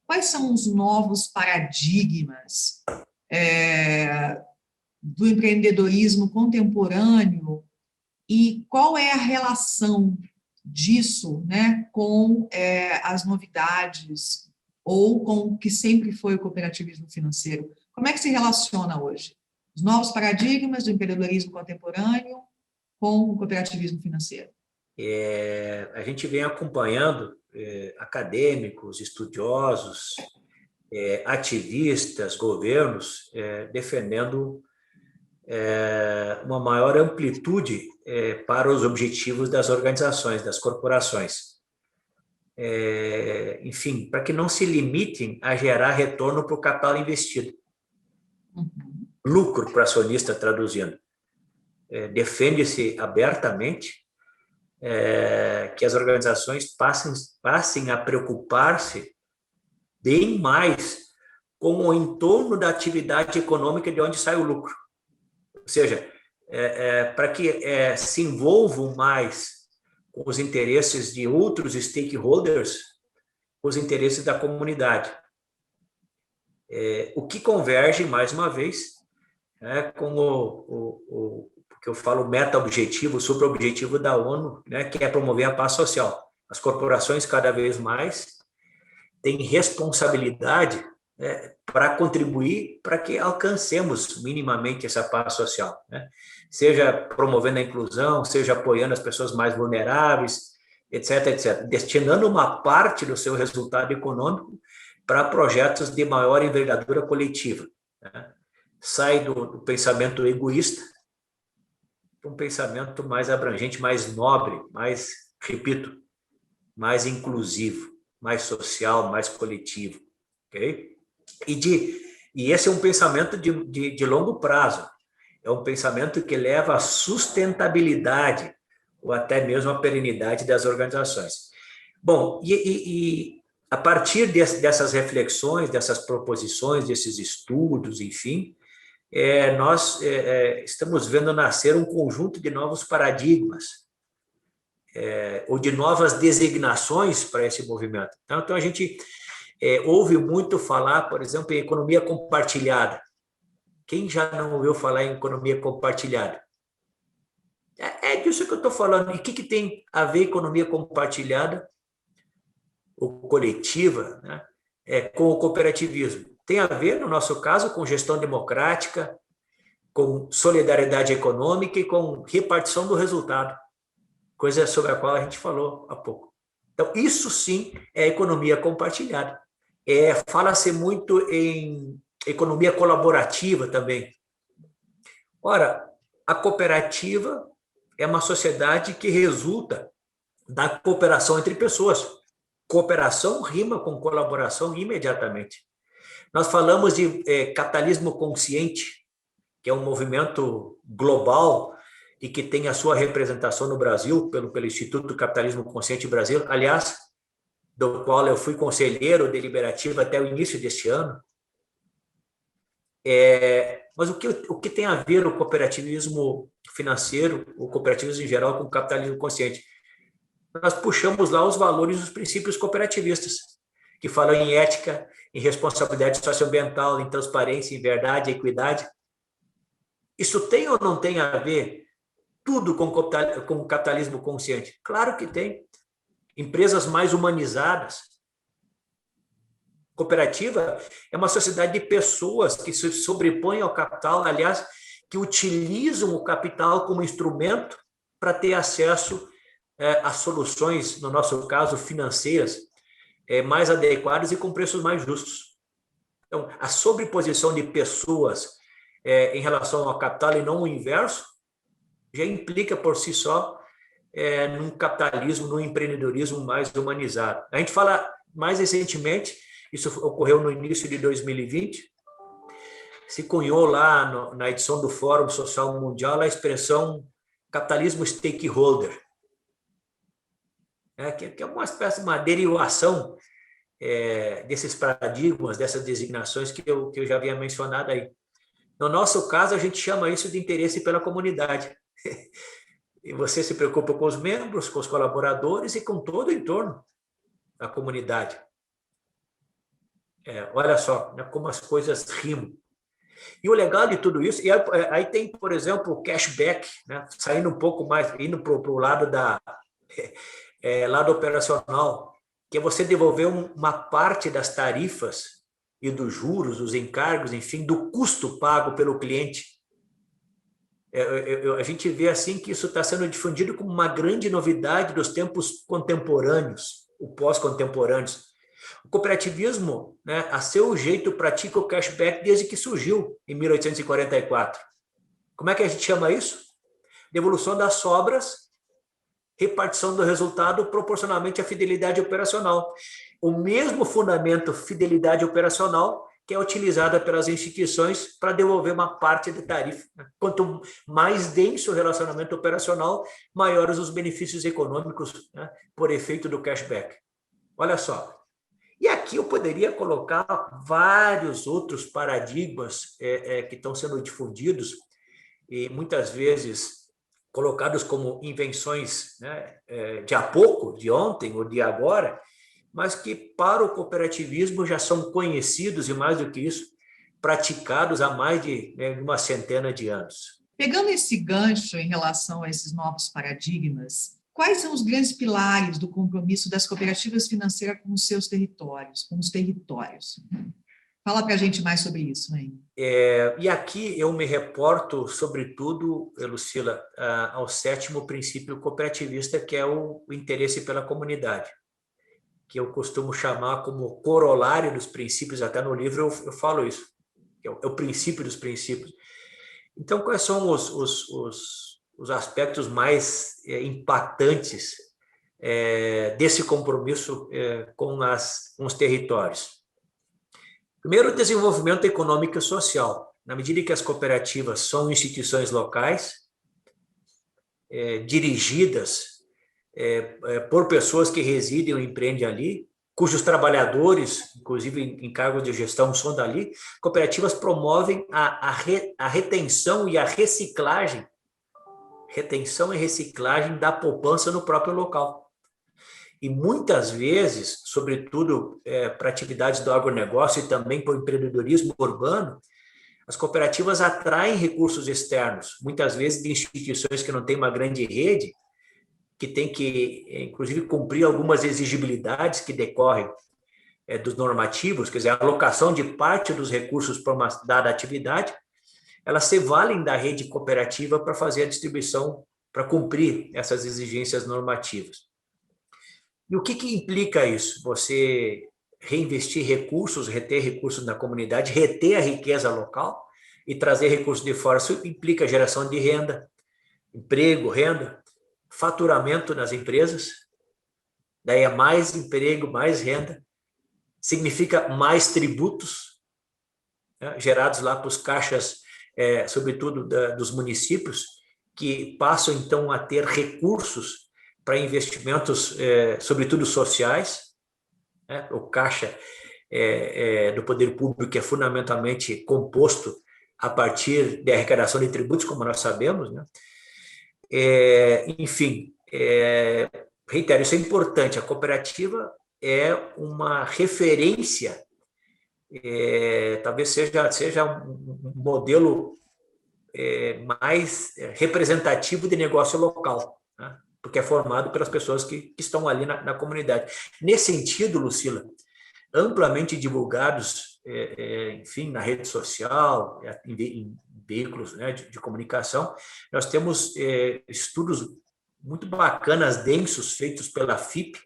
quais são os novos paradigmas do empreendedorismo contemporâneo e qual é a relação disso, né, com as novidades ou com o que sempre foi o cooperativismo financeiro? Como é que se relaciona hoje os novos paradigmas do empreendedorismo contemporâneo com o cooperativismo financeiro? A gente vem acompanhando acadêmicos, estudiosos, ativistas, governos, defendendo uma maior amplitude para os objetivos das organizações, das corporações. Enfim, para que não se limitem a gerar retorno para o capital investido. Lucro para acionista, traduzindo. Defende-se abertamente que as organizações passem a preocupar-se bem mais com o entorno da atividade econômica de onde sai o lucro. Ou seja, para que se envolvam mais com os interesses de outros stakeholders, com os interesses da comunidade. O que converge, mais uma vez, com o que eu falo meta-objetivo, super-objetivo da ONU, né, que é promover a paz social. As corporações, cada vez mais, têm responsabilidade para contribuir para que alcancemos minimamente essa paz social, né? Seja promovendo a inclusão, seja apoiando as pessoas mais vulneráveis, etc., etc., destinando uma parte do seu resultado econômico para projetos de maior envergadura coletiva, né? Sai do pensamento egoísta para um pensamento mais abrangente, mais nobre, mais, repito, mais inclusivo, mais social, mais coletivo, ok? E esse é um pensamento de longo prazo, é um pensamento que leva à sustentabilidade ou até mesmo à perenidade das organizações. Bom, e a partir dessas reflexões, dessas proposições, desses estudos, enfim, nós estamos vendo nascer um conjunto de novos paradigmas ou de novas designações para esse movimento. Então a gente ouve muito falar, por exemplo, em economia compartilhada. Quem já não ouviu falar em economia compartilhada? É disso que eu estou falando. E o que tem a ver economia compartilhada ou coletiva, né, com o cooperativismo? Tem a ver, no nosso caso, com gestão democrática, com solidariedade econômica e com repartição do resultado, coisa sobre a qual a gente falou há pouco. Então, isso sim é economia compartilhada. Fala-se muito em economia colaborativa também. Ora, a cooperativa é uma sociedade que resulta da cooperação entre pessoas. Cooperação rima com colaboração imediatamente. Nós falamos de capitalismo consciente, que é um movimento global e que tem a sua representação no Brasil pelo Instituto do Capitalismo Consciente Brasil, aliás, do qual eu fui conselheiro deliberativo até o início deste ano. Mas o que tem a ver o cooperativismo financeiro, o cooperativismo em geral, com o capitalismo consciente? Nós puxamos lá os valores e os princípios cooperativistas, que falam em ética, em responsabilidade socioambiental, em transparência, em verdade, equidade. Isso tem ou não tem a ver tudo com o capitalismo consciente? Claro que tem. Empresas mais humanizadas. Cooperativa é uma sociedade de pessoas que se sobrepõem ao capital, aliás, que utilizam o capital como instrumento para ter acesso a soluções, no nosso caso, financeiras, mais adequadas e com preços mais justos. Então, a sobreposição de pessoas em relação ao capital e não o inverso, já implica por si só num capitalismo, num empreendedorismo mais humanizado. A gente fala mais recentemente, isso ocorreu no início de 2020, se cunhou lá na edição do Fórum Social Mundial a expressão capitalismo stakeholder, que é uma espécie de uma derivação desses paradigmas, dessas designações que eu já havia mencionado aí. No nosso caso, a gente chama isso de interesse pela comunidade. E você se preocupa com os membros, com os colaboradores e com todo o entorno da comunidade. Olha só, né, como as coisas rimam. E o legal de tudo isso, e aí tem, por exemplo, o cashback, né, saindo um pouco mais, indo para o lado lado operacional, que é você devolver uma parte das tarifas e dos juros, dos encargos, enfim, do custo pago pelo cliente. A gente vê assim que isso está sendo difundido como uma grande novidade dos tempos contemporâneos, o pós-contemporâneos. O cooperativismo, né, a seu jeito, pratica o cashback desde que surgiu, em 1844. Como é que a gente chama isso? Devolução das sobras, repartição do resultado proporcionalmente à fidelidade operacional. O mesmo fundamento fidelidade operacional que é utilizada pelas instituições para devolver uma parte da tarifa. Quanto mais denso o relacionamento operacional, maiores os benefícios econômicos, né, por efeito do cashback. Olha só. E aqui eu poderia colocar vários outros paradigmas que estão sendo difundidos e muitas vezes colocados como invenções, né, de há pouco, de ontem ou de agora, mas que para o cooperativismo já são conhecidos e, mais do que isso, praticados há mais de uma centena de anos. Pegando esse gancho em relação a esses novos paradigmas, quais são os grandes pilares do compromisso das cooperativas financeiras com os seus territórios, com os territórios? Fala para a gente mais sobre isso, hein? E aqui eu me reporto, sobretudo, Lucila, ao 7º princípio cooperativista, que é o interesse pela comunidade, que eu costumo chamar como corolário dos princípios, até no livro eu falo isso, que é o princípio dos princípios. Então, quais são os aspectos mais impactantes desse compromisso com os territórios? Primeiro, o desenvolvimento econômico e social. Na medida que as cooperativas são instituições locais, dirigidas por pessoas que residem ou empreendem ali, cujos trabalhadores, inclusive em cargos de gestão, são dali, cooperativas promovem a retenção e a reciclagem retenção e reciclagem da poupança no próprio local. E muitas vezes, sobretudo para atividades do agronegócio e também para o empreendedorismo urbano, as cooperativas atraem recursos externos, muitas vezes de instituições que não têm uma grande rede, que tem que, inclusive, cumprir algumas exigibilidades que decorrem dos normativos, quer dizer, a alocação de parte dos recursos para uma dada atividade, elas se valem da rede cooperativa para fazer a distribuição, para cumprir essas exigências normativas. E o que implica isso? Você reinvestir recursos, reter recursos na comunidade, reter a riqueza local e trazer recursos de fora. Isso implica geração de renda, emprego, renda, faturamento nas empresas, daí é mais emprego, mais renda, significa mais tributos, né, gerados lá para os caixas, sobretudo dos municípios, que passam então a ter recursos para investimentos, sobretudo sociais, né? O caixa do poder público é fundamentalmente composto a partir da arrecadação de tributos, como nós sabemos, né? Enfim, reitero, isso é importante. A cooperativa é uma referência, talvez seja um modelo mais representativo de negócio local, né? Porque é formado pelas pessoas que estão ali na comunidade. Nesse sentido, Lucila, amplamente divulgados, enfim, na rede social, em veículos, né, de comunicação, nós temos estudos muito bacanas, densos, feitos pela FIP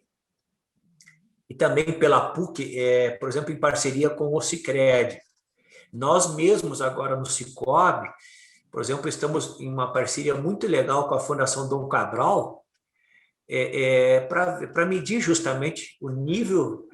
e também pela PUC, por exemplo, em parceria com o Sicredi. Nós mesmos, agora no Cicobi, por exemplo, estamos em uma parceria muito legal com a Fundação Dom Cabral, para medir justamente o nível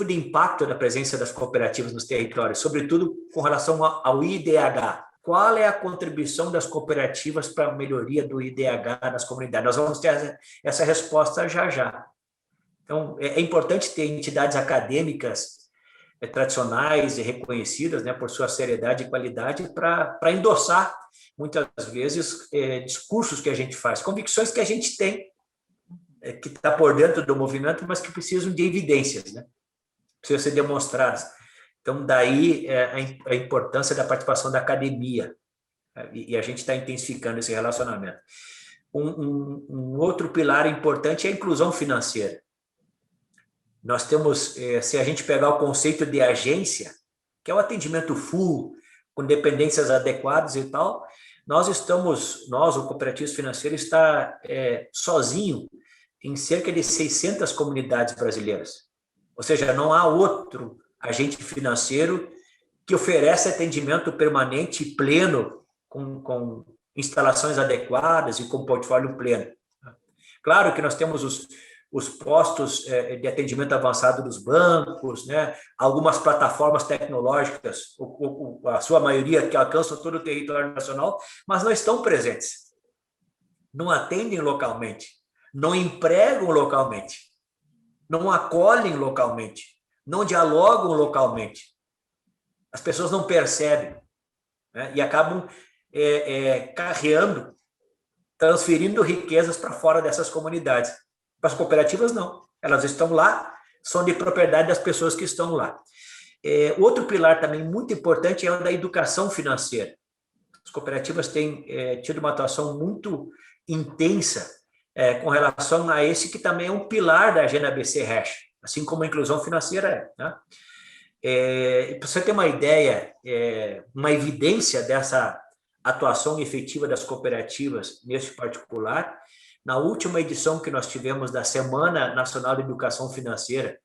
de impacto da presença das cooperativas nos territórios, sobretudo com relação ao IDH. Qual é a contribuição das cooperativas para a melhoria do IDH nas comunidades? Nós vamos ter essa resposta já. Então, é importante ter entidades acadêmicas tradicionais e reconhecidas, né, por sua seriedade e qualidade para endossar, muitas vezes, discursos que a gente faz, convicções que a gente tem, que está por dentro do movimento, mas que precisam de evidências, né? Precisam ser demonstradas. Então, daí a importância da participação da academia, e a gente está intensificando esse relacionamento. Um outro pilar importante é a inclusão financeira. Nós temos, se a gente pegar o conceito de agência, que é o atendimento full, com dependências adequadas e tal, nós, o Cooperativo Financeiro, está sozinho em cerca de 600 comunidades brasileiras. Ou seja, não há outro agente financeiro que oferece atendimento permanente e pleno, com instalações adequadas e com portfólio pleno. Claro que nós temos os postos de atendimento avançado dos bancos, né? Algumas plataformas tecnológicas, a sua maioria que alcançam todo o território nacional, mas não estão presentes, não atendem localmente, não empregam localmente, não acolhem localmente, não dialogam localmente. As pessoas não percebem, né? E acabam carreando, transferindo riquezas para fora dessas comunidades. As cooperativas não, elas estão lá, são de propriedade das pessoas que estão lá. Outro pilar também muito importante é o da educação financeira. As cooperativas têm tido uma atuação muito intensa com relação a esse que também é um pilar da Agenda ABC-RECH, assim como a inclusão financeira é, né? Para você ter uma ideia, uma evidência dessa atuação efetiva das cooperativas nesse particular, na última edição que nós tivemos da Semana Nacional de Educação Financeira,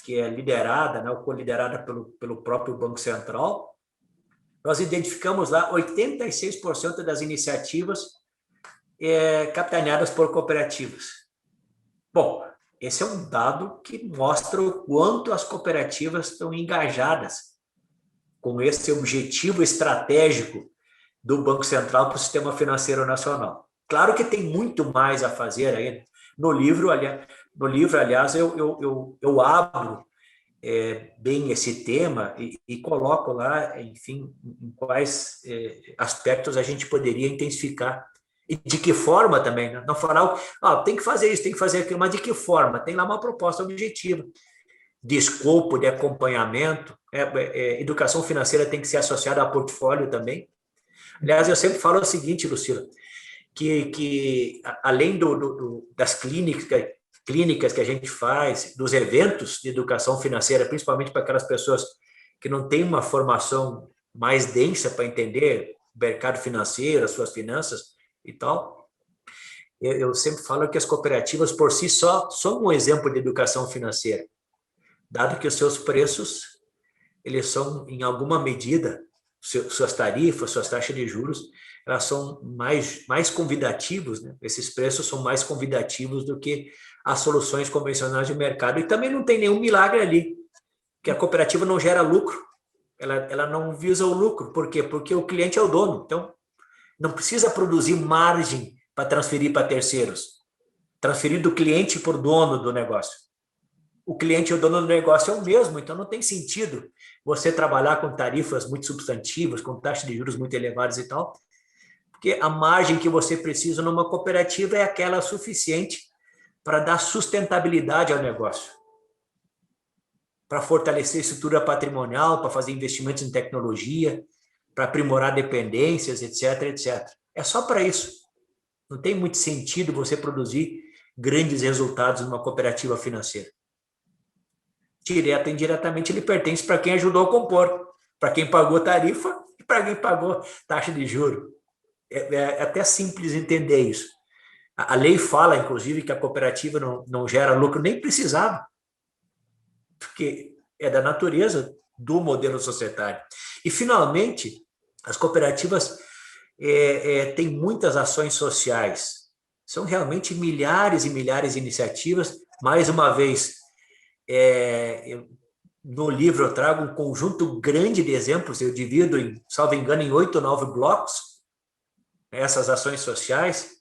que é liderada, né, ou co-liderada pelo próprio Banco Central, nós identificamos lá 86% das iniciativas capitaneadas por cooperativas. Bom, esse é um dado que mostra o quanto as cooperativas estão engajadas com esse objetivo estratégico do Banco Central para o sistema financeiro nacional. Claro que tem muito mais a fazer ainda. No livro, aliás, eu abro bem esse tema e coloco lá, enfim, em quais aspectos a gente poderia intensificar. E de que forma também, né? Não falar, tem que fazer isso, tem que fazer aquilo, mas de que forma? Tem lá uma proposta objetiva, de escopo, de acompanhamento. Educação financeira tem que ser associada a portfólio também. Aliás, eu sempre falo o seguinte, Lucila, que além das clínicas que a gente faz, dos eventos de educação financeira, principalmente para aquelas pessoas que não têm uma formação mais densa para entender o mercado financeiro, as suas finanças e tal, eu sempre falo que as cooperativas por si só são um exemplo de educação financeira, dado que os seus preços, eles são, em alguma medida, suas tarifas, suas taxas de juros, elas são mais convidativos, né? Esses preços são mais convidativos do que as soluções convencionais de mercado. E também não tem nenhum milagre ali, que a cooperativa não gera lucro, ela não visa o lucro. Por quê? Porque o cliente é o dono. Então, não precisa produzir margem para transferir para terceiros. Transferir do cliente para o dono do negócio. O cliente e o dono do negócio é o mesmo, então não tem sentido você trabalhar com tarifas muito substantivas, com taxas de juros muito elevadas e tal, porque a margem que você precisa numa cooperativa é aquela suficiente para dar sustentabilidade ao negócio, para fortalecer a estrutura patrimonial, para fazer investimentos em tecnologia, para aprimorar dependências, etc, etc. É só para isso. Não tem muito sentido você produzir grandes resultados numa cooperativa financeira. Direta e indiretamente ele pertence para quem ajudou a compor, para quem pagou tarifa e para quem pagou taxa de juro. É até simples entender isso. A lei fala, inclusive, que a cooperativa não gera lucro, nem precisava, porque é da natureza do modelo societário. E, finalmente, as cooperativas têm muitas ações sociais. São realmente milhares e milhares de iniciativas. Mais uma vez, no livro eu trago um conjunto grande de exemplos, eu divido, salvo engano, em 8 ou 9 blocos, essas ações sociais,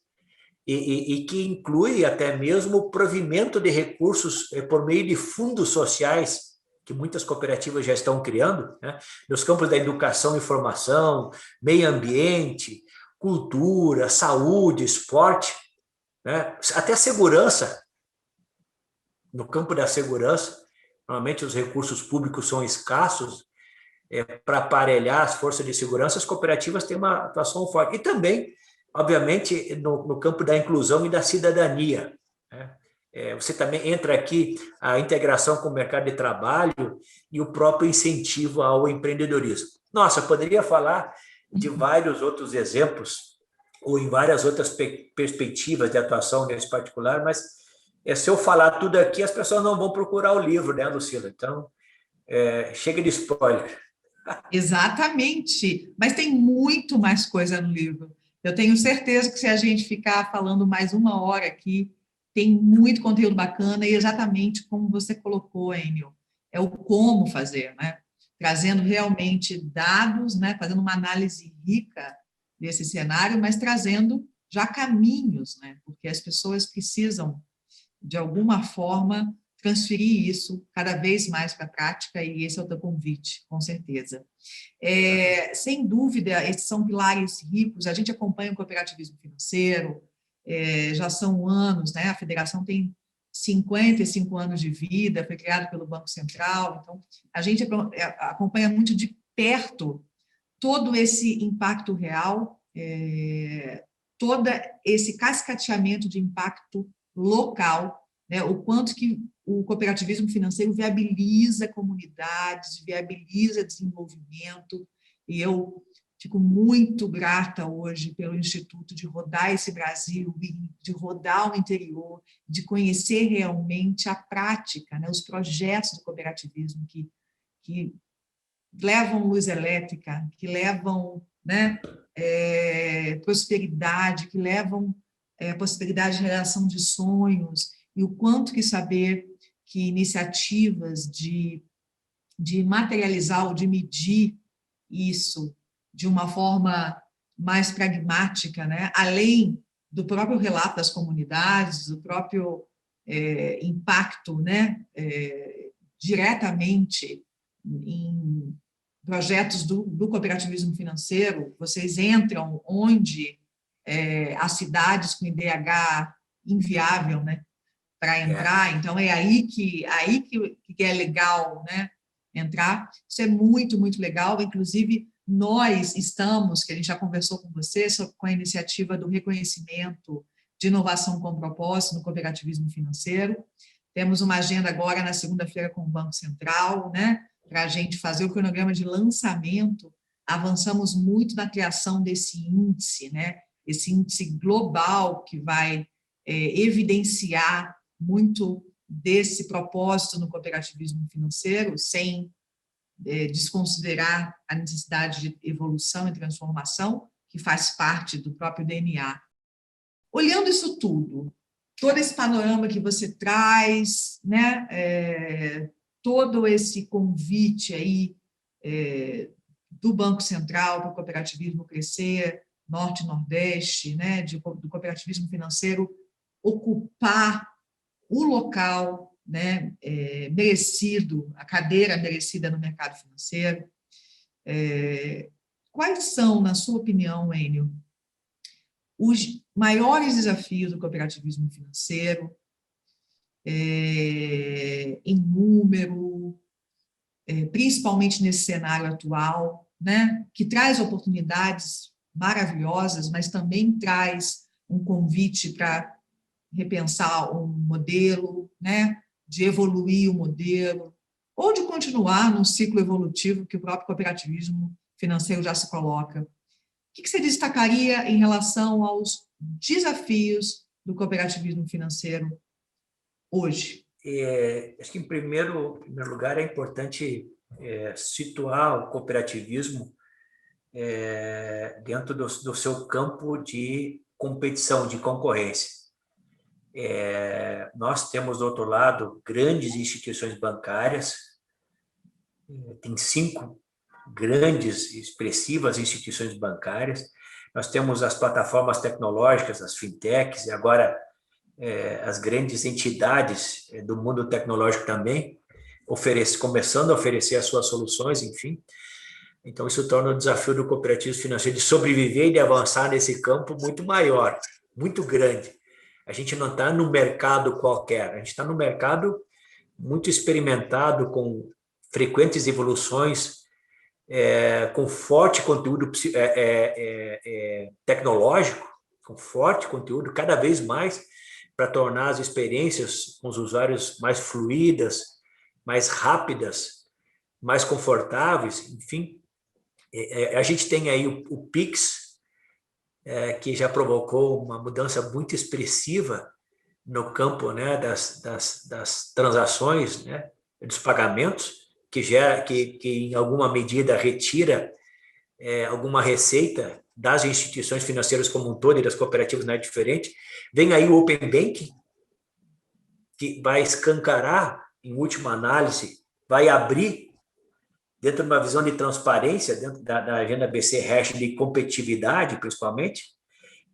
e que inclui até mesmo o provimento de recursos por meio de fundos sociais, que muitas cooperativas já estão criando, né? Nos campos da educação e formação, meio ambiente, cultura, saúde, esporte, né? Até segurança. No campo da segurança, normalmente os recursos públicos são escassos, para aparelhar as forças de segurança, as cooperativas têm uma atuação forte. E também, obviamente, no campo da inclusão e da cidadania, né? Você também entra aqui a integração com o mercado de trabalho e o próprio incentivo ao empreendedorismo. Nossa, eu poderia falar de vários outros exemplos ou em várias outras perspectivas de atuação nesse particular, mas se eu falar tudo aqui, as pessoas não vão procurar o livro, né, Lucila? Então, chega de spoiler. Exatamente, mas tem muito mais coisa no livro. Eu tenho certeza que se a gente ficar falando mais 1 hora aqui, tem muito conteúdo bacana e exatamente como você colocou, Enio, é o como fazer, né? Trazendo realmente dados, né? Fazendo uma análise rica desse cenário, mas trazendo já caminhos, né? Porque as pessoas precisam, de alguma forma, transferir isso cada vez mais para a prática, e esse é o teu convite, com certeza. Sem dúvida, esses são pilares ricos, a gente acompanha o cooperativismo financeiro, já são anos, né? A federação tem 55 anos de vida, foi criada pelo Banco Central, então a gente acompanha muito de perto todo esse impacto real, todo esse cascateamento de impacto local, né? O quanto que o cooperativismo financeiro viabiliza comunidades, viabiliza desenvolvimento, e eu fico muito grata hoje pelo Instituto de rodar esse Brasil, de rodar o interior, de conhecer realmente a prática, né? Os projetos do cooperativismo que levam luz elétrica, que levam, né, prosperidade, que levam possibilidade de realização de sonhos, e o quanto que saber que iniciativas de materializar ou de medir isso de uma forma mais pragmática, né? Além do próprio relato das comunidades, do próprio impacto, né? diretamente em projetos do cooperativismo financeiro, vocês entram onde as cidades com IDH inviável, né, para entrar, então é aí que é legal, né, entrar. Isso é muito, muito legal, inclusive nós estamos, que a gente já conversou com você, com a iniciativa do reconhecimento de inovação com propósito no cooperativismo financeiro. Temos uma agenda agora na segunda-feira com o Banco Central, né, para a gente fazer o cronograma de lançamento. Avançamos muito na criação desse índice, né, esse índice global que vai evidenciar muito desse propósito no cooperativismo financeiro, sem desconsiderar a necessidade de evolução e transformação, que faz parte do próprio DNA. Olhando isso tudo, todo esse panorama que você traz, né, todo esse convite aí do Banco Central para o cooperativismo crescer, Norte e Nordeste, né, do cooperativismo financeiro ocupar o local, né, merecido, a cadeira merecida no mercado financeiro. Quais são, na sua opinião, Enio, os maiores desafios do cooperativismo financeiro, em número, principalmente nesse cenário atual, né, que traz oportunidades maravilhosas, mas também traz um convite para repensar um modelo, né, de evoluir o modelo, ou de continuar num ciclo evolutivo que o próprio cooperativismo financeiro já se coloca. O que você destacaria em relação aos desafios do cooperativismo financeiro hoje? Acho que, em primeiro lugar, é importante situar o cooperativismo dentro do seu campo de competição, de concorrência. Nós temos, do outro lado, grandes instituições bancárias, tem 5 grandes, expressivas instituições bancárias, nós temos as plataformas tecnológicas, as fintechs, e agora as grandes entidades do mundo tecnológico também, começando a oferecer as suas soluções, enfim. Então, isso torna o desafio do cooperativismo financeiro de sobreviver e de avançar nesse campo muito maior, muito grande. A gente não está no mercado qualquer, a gente está no mercado muito experimentado, com frequentes evoluções, com forte conteúdo tecnológico, com forte conteúdo, cada vez mais, para tornar as experiências com os usuários mais fluídas, mais rápidas, mais confortáveis, enfim. A gente tem aí o Pix, que já provocou uma mudança muito expressiva no campo, né, das transações, né, dos pagamentos, que em alguma medida retira alguma receita das instituições financeiras como um todo, e das cooperativas não é diferente. Vem aí o Open Banking, que vai escancarar, em última análise, vai abrir, dentro de uma visão de transparência, dentro da agenda BC Hash de competitividade, principalmente,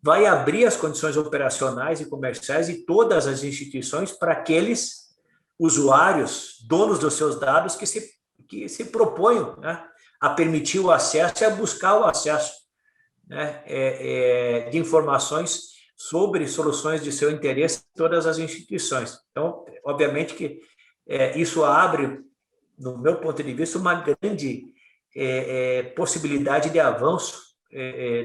vai abrir as condições operacionais e comerciais de todas as instituições para aqueles usuários, donos dos seus dados, que se proponham, né, a permitir o acesso e a buscar o acesso, né, de informações sobre soluções de seu interesse em todas as instituições. Então, obviamente que isso abre, no meu ponto de vista, uma grande possibilidade de avanço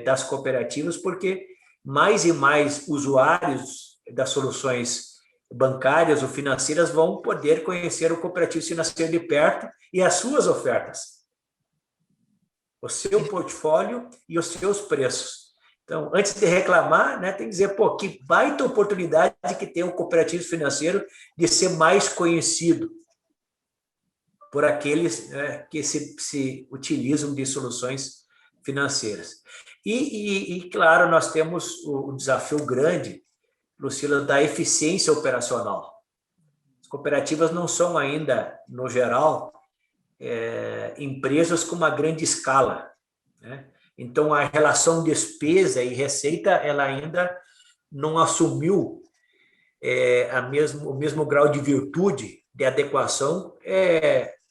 das cooperativas, porque mais e mais usuários das soluções bancárias ou financeiras vão poder conhecer o cooperativo financeiro de perto e as suas ofertas, o seu portfólio e os seus preços. Então, antes de reclamar, né, tem que dizer, pô, que baita oportunidade que tem o cooperativo financeiro de ser mais conhecido por aqueles, né, que se utilizam de soluções financeiras. E, claro, nós temos o desafio grande, Lucila, da eficiência operacional. As cooperativas não são ainda, no geral, empresas com uma grande escala, né? Então, a relação despesa e receita, ela ainda não assumiu o mesmo grau de virtude de adequação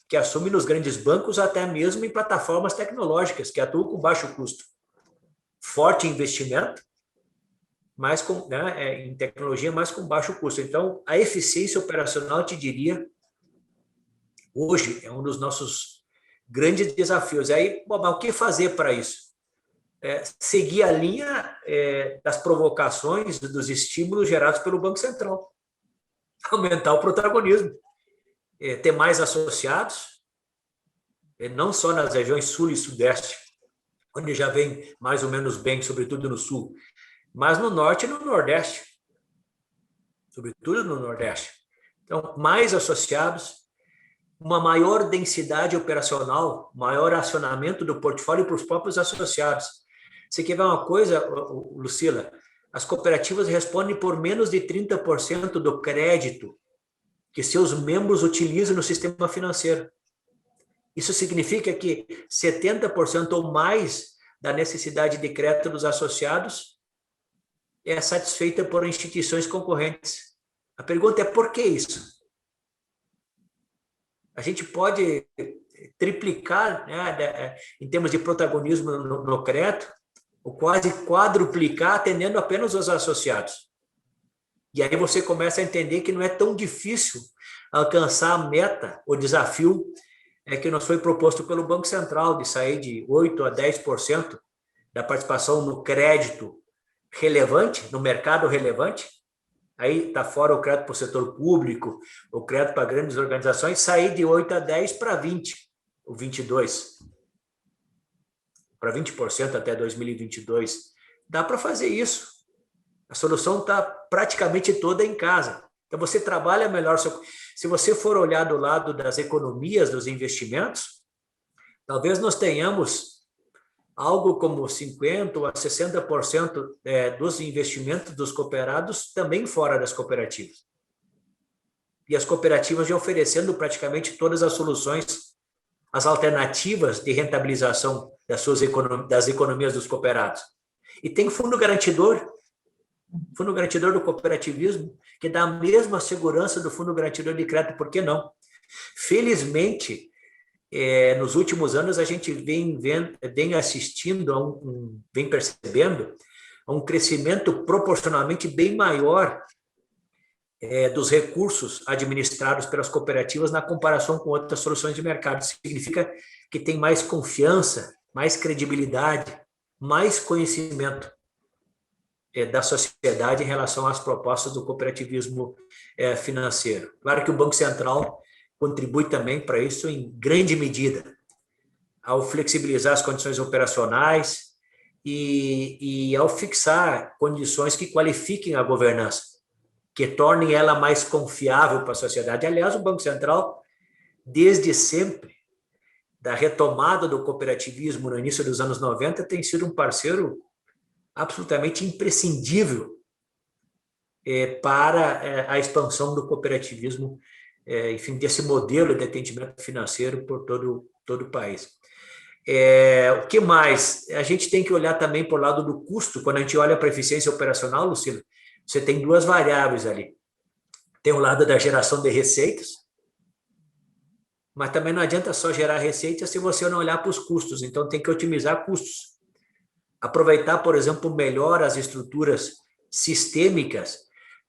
que assume nos grandes bancos, até mesmo em plataformas tecnológicas, que atuam com baixo custo. Forte investimento, mas em tecnologia, mas com baixo custo. Então, a eficiência operacional, eu te diria, hoje é um dos nossos grandes desafios. Aí, mas o que fazer para isso? Seguir a linha das provocações, dos estímulos gerados pelo Banco Central. Aumentar o protagonismo. Ter mais associados, não só nas regiões sul e sudeste, onde já vem mais ou menos bem, sobretudo no sul, mas no norte e no nordeste. Sobretudo no nordeste. Então, mais associados, uma maior densidade operacional, maior acionamento do portfólio para os próprios associados. Você quer ver uma coisa, Lucila? As cooperativas respondem por menos de 30% do crédito que seus membros utilizam no sistema financeiro. Isso significa que 70% ou mais da necessidade de crédito dos associados é satisfeita por instituições concorrentes. A pergunta é por que isso? A gente pode triplicar, né, em termos de protagonismo no crédito, ou quase quadruplicar atendendo apenas os associados. E aí você começa a entender que não é tão difícil alcançar a meta, o desafio que nos foi proposto pelo Banco Central, de sair de 8% a 10% da participação no crédito relevante, no mercado relevante. Aí está fora o crédito para o setor público, o crédito para grandes organizações, sair de 8% a 10% para 20%, ou 22%, para 20% até 2022. Dá para fazer isso. A solução está praticamente toda em casa. Então, você trabalha melhor. Se você for olhar do lado das economias, dos investimentos, talvez nós tenhamos algo como 50% a 60% dos investimentos dos cooperados também fora das cooperativas. E as cooperativas já oferecendo praticamente todas as soluções, as alternativas de rentabilização das economias dos cooperados. E tem fundo garantidor do cooperativismo, que dá a mesma segurança do fundo garantidor de crédito, por que não? Felizmente, nos últimos anos, a gente vem assistindo, vem percebendo a um crescimento proporcionalmente bem maior dos recursos administrados pelas cooperativas na comparação com outras soluções de mercado. Isso significa que tem mais confiança, mais credibilidade, mais conhecimento da sociedade em relação às propostas do cooperativismo financeiro. Claro que o Banco Central contribui também para isso em grande medida, ao flexibilizar as condições operacionais e ao fixar condições que qualifiquem a governança, que tornem ela mais confiável para a sociedade. Aliás, o Banco Central, desde sempre, da retomada do cooperativismo no início dos anos 90, tem sido um parceiro absolutamente imprescindível para a expansão do cooperativismo, enfim, desse modelo de atendimento financeiro por todo o país. O que mais? A gente tem que olhar também para o lado do custo. Quando a gente olha para a eficiência operacional, Lucila, você tem duas variáveis ali. Tem o lado da geração de receitas, mas também não adianta só gerar receita se você não olhar para os custos. Então, tem que otimizar custos. Aproveitar, por exemplo, melhor as estruturas sistêmicas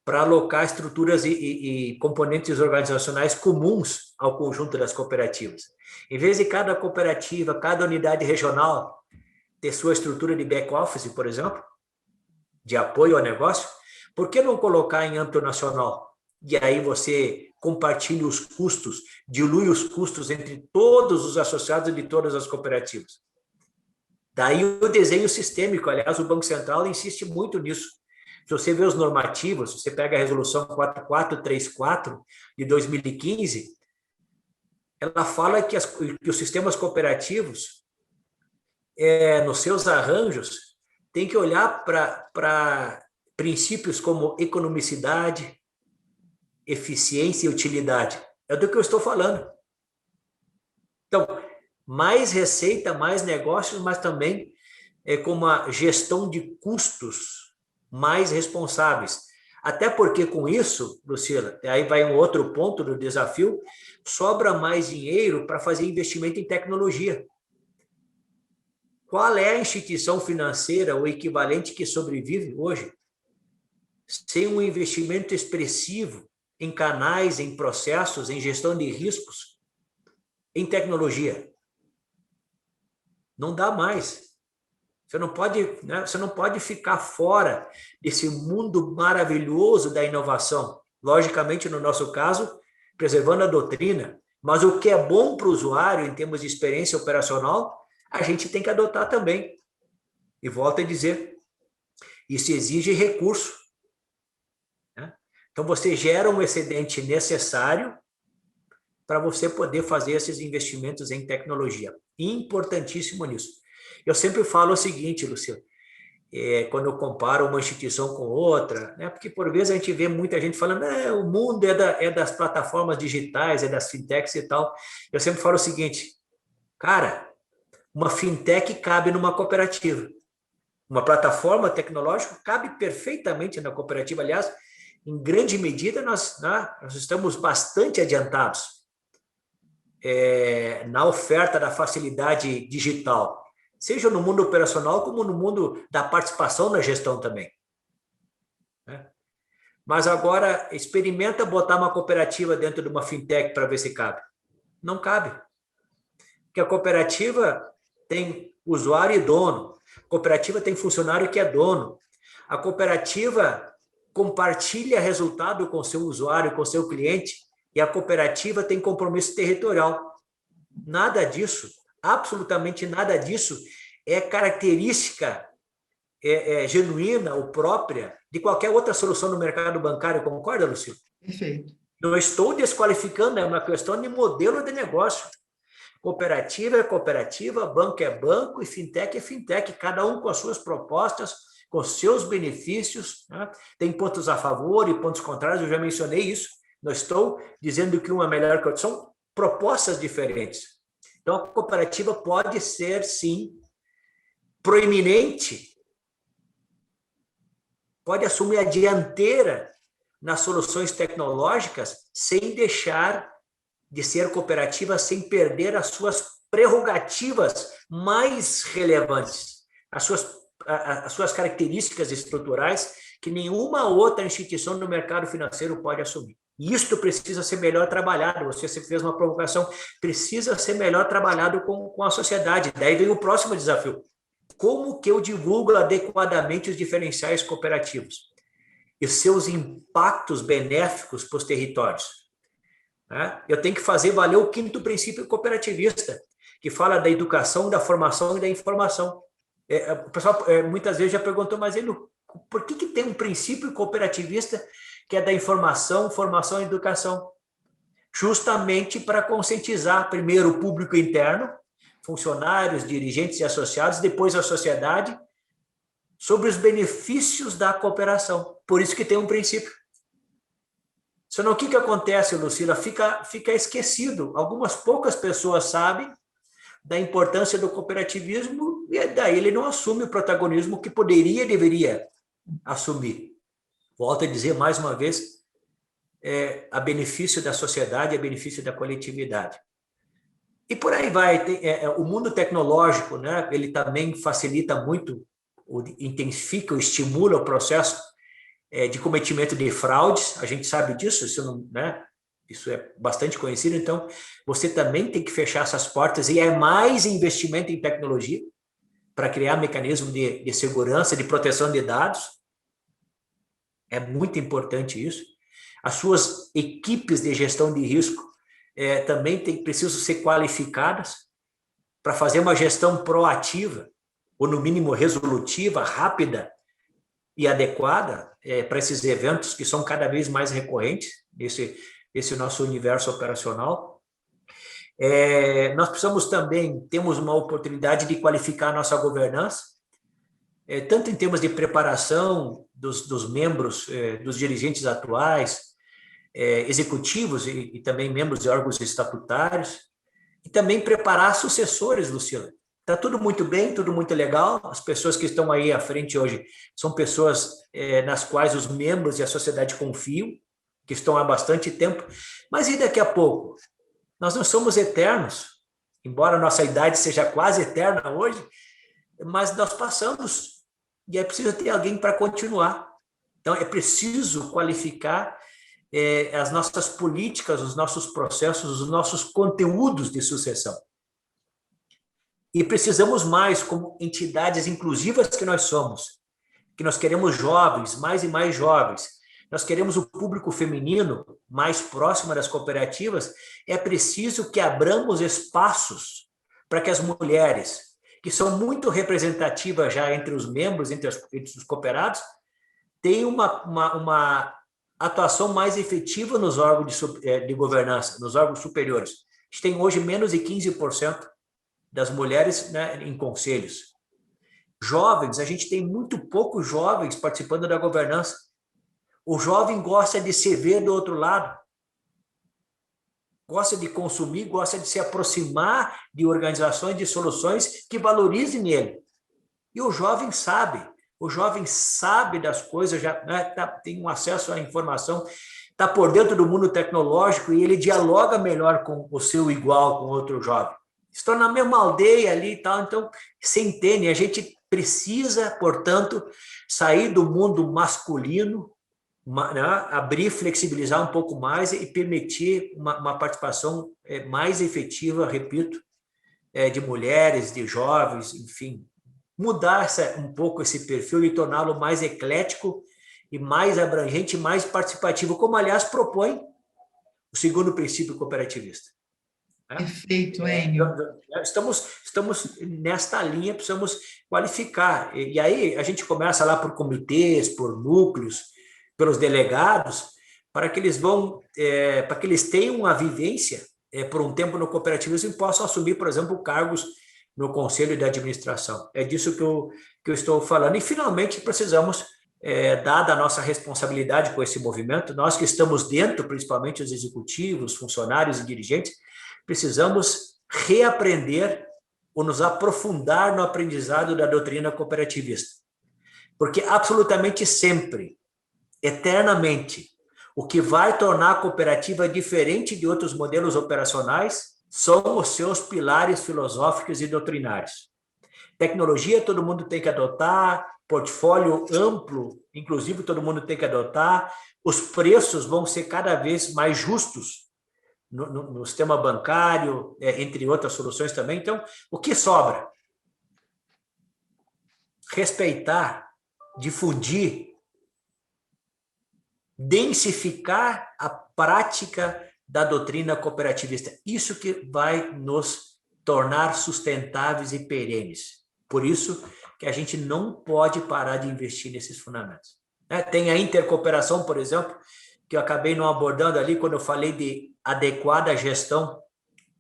para alocar estruturas e componentes organizacionais comuns ao conjunto das cooperativas. Em vez de cada cooperativa, cada unidade regional ter sua estrutura de back-office, por exemplo, de apoio ao negócio, por que não colocar em âmbito nacional? E aí você compartilha os custos, dilui os custos entre todos os associados de todas as cooperativas. Daí o desenho sistêmico, aliás, o Banco Central insiste muito nisso. Se você vê os normativos, você pega a resolução 4434 de 2015, ela fala que os sistemas cooperativos, nos seus arranjos, tem que olhar para princípios como economicidade, eficiência e utilidade. É do que eu estou falando. Então, mais receita, mais negócios, mas também com uma gestão de custos mais responsáveis. Até porque com isso, Lucila, aí vai um outro ponto do desafio, sobra mais dinheiro para fazer investimento em tecnologia. Qual é a instituição financeira ou equivalente que sobrevive hoje sem um investimento expressivo em canais, em processos, em gestão de riscos, em tecnologia? Não dá mais. Você não pode, né? Você não pode ficar fora desse mundo maravilhoso da inovação. Logicamente, no nosso caso, preservando a doutrina, mas o que é bom para o usuário em termos de experiência operacional, a gente tem que adotar também. E volto a dizer, isso exige recurso, né? Então, você gera um excedente necessário para você poder fazer esses investimentos em tecnologia. Importantíssimo nisso. Eu sempre falo o seguinte, Luciano, quando eu comparo uma instituição com outra, né, porque por vezes a gente vê muita gente falando, o mundo é das plataformas digitais, é das fintechs e tal. Eu sempre falo o seguinte, cara, uma fintech cabe numa cooperativa. Uma plataforma tecnológica cabe perfeitamente na cooperativa. Aliás, em grande medida, nós estamos bastante adiantados na oferta da facilidade digital, seja no mundo operacional, como no mundo da participação na gestão também, né? Mas agora, experimenta botar uma cooperativa dentro de uma fintech para ver se cabe. Não cabe. Porque a cooperativa tem usuário e dono. A cooperativa tem funcionário que é dono. A cooperativa compartilha resultado com seu usuário, com seu cliente, e a cooperativa tem compromisso territorial. Nada disso, absolutamente nada disso, é característica genuína ou própria de qualquer outra solução no mercado bancário. Concorda, Luciano? Perfeito. Não estou desqualificando, é uma questão de modelo de negócio. Cooperativa é cooperativa, banco é banco e fintech é fintech, cada um com as suas propostas, com seus benefícios, né? Tem pontos a favor e pontos contrários, eu já mencionei isso. Não estou dizendo que uma é melhor que a outra, são propostas diferentes. Então, a cooperativa pode ser, sim, proeminente, pode assumir a dianteira nas soluções tecnológicas sem deixar de ser cooperativa, sem perder as suas prerrogativas mais relevantes, as suas características estruturais que nenhuma outra instituição no mercado financeiro pode assumir. E isto precisa ser melhor trabalhado. Você fez uma provocação, precisa ser melhor trabalhado com a sociedade. Daí vem o próximo desafio. Como que eu divulgo adequadamente os diferenciais cooperativos e seus impactos benéficos para os territórios? Eu tenho que fazer valer o 5º princípio cooperativista, que fala da educação, da formação e da informação. O pessoal muitas vezes já perguntou, mas por que tem um princípio cooperativista que é da informação, formação e educação? Justamente para conscientizar primeiro o público interno, funcionários, dirigentes e associados, depois a sociedade, sobre os benefícios da cooperação. Por isso que tem um princípio. Senão, o que acontece, Lucila? Fica esquecido. Algumas poucas pessoas sabem da importância do cooperativismo e daí ele não assume o protagonismo que poderia e deveria assumir. Volto a dizer mais uma vez, a benefício da sociedade, a benefício da coletividade. E por aí vai. O mundo tecnológico, né, ele também facilita muito, intensifica, estimula o processo de cometimento de fraudes. A gente sabe disso, isso é bastante conhecido. Então, você também tem que fechar essas portas e mais investimento em tecnologia para criar mecanismo de segurança, de proteção de dados. É muito importante isso. As suas equipes de gestão de risco também precisam ser qualificadas para fazer uma gestão proativa, ou no mínimo resolutiva, rápida e adequada para esses eventos que são cada vez mais recorrentes nesse nosso universo operacional. Nós precisamos também, temos uma oportunidade de qualificar a nossa governança, tanto em termos de preparação dos membros, dos dirigentes atuais, executivos e também membros de órgãos estatutários, e também preparar sucessores, Luciano. Está tudo muito bem, tudo muito legal. As pessoas que estão aí à frente hoje são pessoas nas quais os membros e a sociedade confiam, que estão há bastante tempo. Mas e daqui a pouco? Nós não somos eternos, embora a nossa idade seja quase eterna hoje, mas nós passamos e é preciso ter alguém para continuar. Então, é preciso qualificar as nossas políticas, os nossos processos, os nossos conteúdos de sucessão. E precisamos mais, como entidades inclusivas que nós somos, que nós queremos jovens, mais e mais jovens, nós queremos o público feminino mais próximo das cooperativas, é preciso que abramos espaços para que as mulheres, que são muito representativas já entre os membros, entre os cooperados, tenham uma atuação mais efetiva nos órgãos de governança, nos órgãos superiores. A gente tem hoje menos de 15% das mulheres, né, em conselhos. Jovens, a gente tem muito poucos jovens participando da governança. O jovem gosta de se ver do outro lado, gosta de consumir, gosta de se aproximar de organizações, de soluções que valorizem ele. E o jovem sabe das coisas, já, né, tem um acesso à informação, está por dentro do mundo tecnológico e ele dialoga melhor com o seu igual, com outro jovem. Estão na mesma aldeia ali e tal, então se entende. A gente precisa, portanto, sair do mundo masculino, né, abrir, flexibilizar um pouco mais e permitir uma participação mais efetiva, repito, de mulheres, de jovens, enfim, mudar um pouco esse perfil e torná-lo mais eclético e mais abrangente, mais participativo, como, aliás, propõe o segundo princípio cooperativista. Perfeito, Enio. Estamos nesta linha, precisamos qualificar. E aí a gente começa lá por comitês, por núcleos, pelos delegados, para que eles para que eles tenham uma vivência por um tempo no cooperativismo e possam assumir, por exemplo, cargos no conselho de administração. É disso que eu estou falando. E, finalmente, precisamos, dada a nossa responsabilidade com esse movimento, nós que estamos dentro, principalmente os executivos, funcionários e dirigentes, precisamos reaprender ou nos aprofundar no aprendizado da doutrina cooperativista. Porque absolutamente sempre, eternamente, o que vai tornar a cooperativa diferente de outros modelos operacionais são os seus pilares filosóficos e doutrinários. Tecnologia todo mundo tem que adotar, portfólio amplo, inclusive todo mundo tem que adotar, os preços vão ser cada vez mais justos no sistema bancário, entre outras soluções também. Então, o que sobra? Respeitar, difundir, densificar a prática da doutrina cooperativista. Isso que vai nos tornar sustentáveis e perenes. Por isso que a gente não pode parar de investir nesses fundamentos. Tem a intercooperação, por exemplo, que eu acabei não abordando ali quando eu falei de adequada gestão